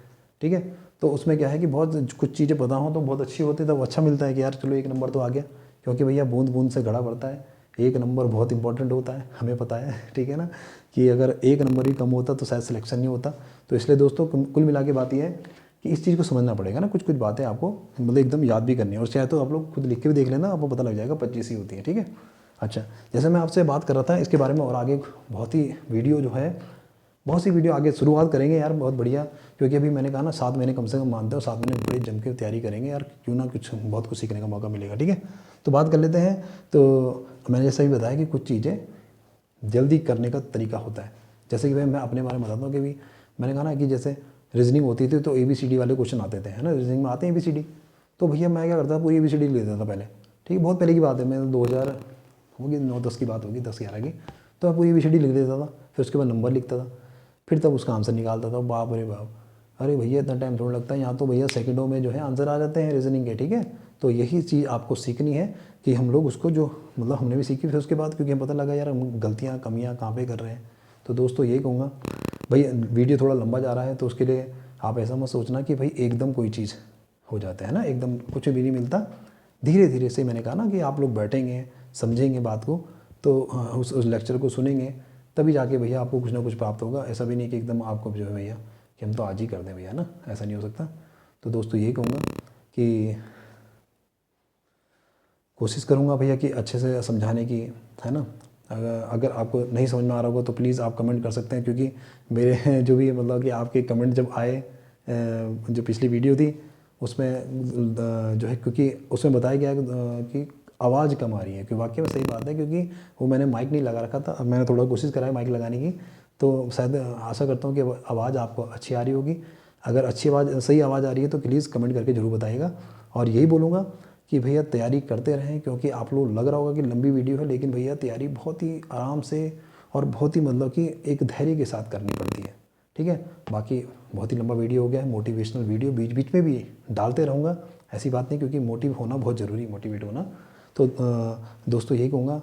[SPEAKER 1] ठीक है। तो उसमें क्या है कि बहुत कुछ चीज़ें पता हो तो बहुत अच्छी होती है, तब अच्छा मिलता है कि यार चलो 1 नंबर तो आ गया, क्योंकि भैया बूंद बूंद से घड़ा भरता है। 1 नंबर बहुत इंपॉर्टेंट होता है, हमें पता है, ठीक है ना, कि अगर 1 नंबर भी कम होता तो शायद सिलेक्शन नहीं होता। तो इसलिए दोस्तों कुल मिला के बात यह है कि इस चीज़ को समझना पड़ेगा ना, कुछ कुछ बातें आपको मतलब एकदम याद भी करनी है, और चाहे तो आप लोग खुद लिख के भी देख लेना, आपको पता लग जाएगा 25 ही होती है, ठीक है। अच्छा, जैसे मैं आपसे बात कर रहा था इसके बारे में, और आगे बहुत ही वीडियो जो है, बहुत सी वीडियो आगे शुरुआत करेंगे यार, बहुत बढ़िया, क्योंकि अभी मैंने कहा ना 7 महीने कम से कम मानते हो, 7 महीने बड़े जम के तैयारी करेंगे यार, क्यों ना कुछ बहुत कुछ सीखने का मौका मिलेगा, ठीक है। तो बात कर लेते हैं। तो मैंने जैसा भी बताया कि कुछ चीज़ें जल्दी करने का तरीका होता है। जैसे कि भाई मैं अपने बारे में बताता हूँ कि भी मैंने कहा ना कि जैसे रीजनिंग होती थी तो ABCD वाले क्वेश्चन आते थे, है ना, रीजनिंग में आते हैं ABCD। तो भैया मैं क्या करता था, पूरी ABCD लिख देता था पहले, ठीक है, बहुत पहले की बात है, मैं 2000 होगी 9-10 की बात होगी, 10-11 की। तो मैं पूरी ABCD लिख देता था, फिर उसके बाद नंबर लिखता था, फिर तब उसका आंसर निकालता था। बाप रे बाप, अरे भैया इतना टाइम थोड़ा लगता है, यहाँ तो भैया सेकंडों में जो है आंसर आ जाते हैं रीजनिंग के, ठीक है। तो यही चीज़ आपको सीखनी है कि हम लोग उसको जो मतलब हमने भी सीखी, फिर उसके बाद क्योंकि हमें पता लगा यार हम गलतियाँ कमियाँ कहाँ पे कर रहे हैं। तो दोस्तों यही कहूँगा, भाई वीडियो थोड़ा लंबा जा रहा है तो उसके लिए आप ऐसा मत सोचना कि भाई एकदम कोई चीज़ हो जाता है ना, एकदम कुछ भी नहीं मिलता। धीरे धीरे से मैंने कहा ना कि आप लोग बैठेंगे, समझेंगे बात को, तो उस लेक्चर को सुनेंगे, तभी जाके भैया आपको कुछ ना कुछ प्राप्त होगा। ऐसा भी नहीं कि एकदम आपको जो है भैया कि हम तो आज ही कर दें भैया ना, ऐसा नहीं हो सकता। तो दोस्तों यही कहूँगा कि कोशिश करूँगा भैया कि अच्छे से समझाने की, है ना। अगर आपको नहीं समझ में आ रहा होगा तो प्लीज़ आप कमेंट कर सकते हैं, क्योंकि मेरे जो भी मतलब कि आपके कमेंट जब आए जो पिछली वीडियो थी उसमें जो है, क्योंकि उसमें बताया गया कि आवाज़ कम आ रही है, कि वाकई में सही बात है, क्योंकि वो मैंने माइक नहीं लगा रखा था। अब मैंने थोड़ा कोशिश करा है माइक लगाने की, तो शायद आशा करता हूँ कि आवाज़ आपको अच्छी आ रही होगी। अगर अच्छी आवाज़, सही आवाज़ आ रही है तो प्लीज़ कमेंट करके ज़रूर बताइएगा। और यही बोलूँगा कि भैया तैयारी करते रहें, क्योंकि आप लोग लग रहा होगा कि लंबी वीडियो है, लेकिन भैया तैयारी बहुत ही आराम से और बहुत ही मतलब कि एक धैर्य के साथ करनी पड़ती है, ठीक है। बाकी बहुत ही लंबा वीडियो हो गया है, मोटिवेशनल वीडियो बीच बीच में भी डालते रहूँगा, ऐसी बात नहीं, क्योंकि मोटिव होना बहुत ज़रूरी, मोटिवेट होना। तो दोस्तों यही कहूँगा,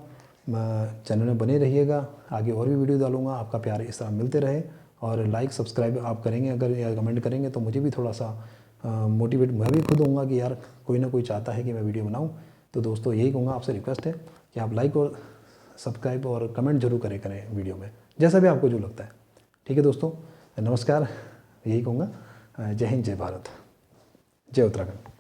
[SPEAKER 1] चैनल में बने रहिएगा, आगे और भी वीडियो डालूँगा, आपका प्यार इस तरह मिलते रहे। और लाइक सब्सक्राइब आप करेंगे अगर, या कमेंट करेंगे तो मुझे भी थोड़ा सा मोटिवेट, मैं भी खुद होऊंगा कि यार कोई ना कोई चाहता है कि मैं वीडियो बनाऊं। तो दोस्तों यही कहूँगा, आपसे रिक्वेस्ट है कि आप लाइक और सब्सक्राइब और कमेंट जरूर करें वीडियो में, जैसा भी आपको जो लगता है, ठीक है दोस्तों। नमस्कार, यही कहूँगा। जय हिंद, जय भारत, जय उत्तराखंड।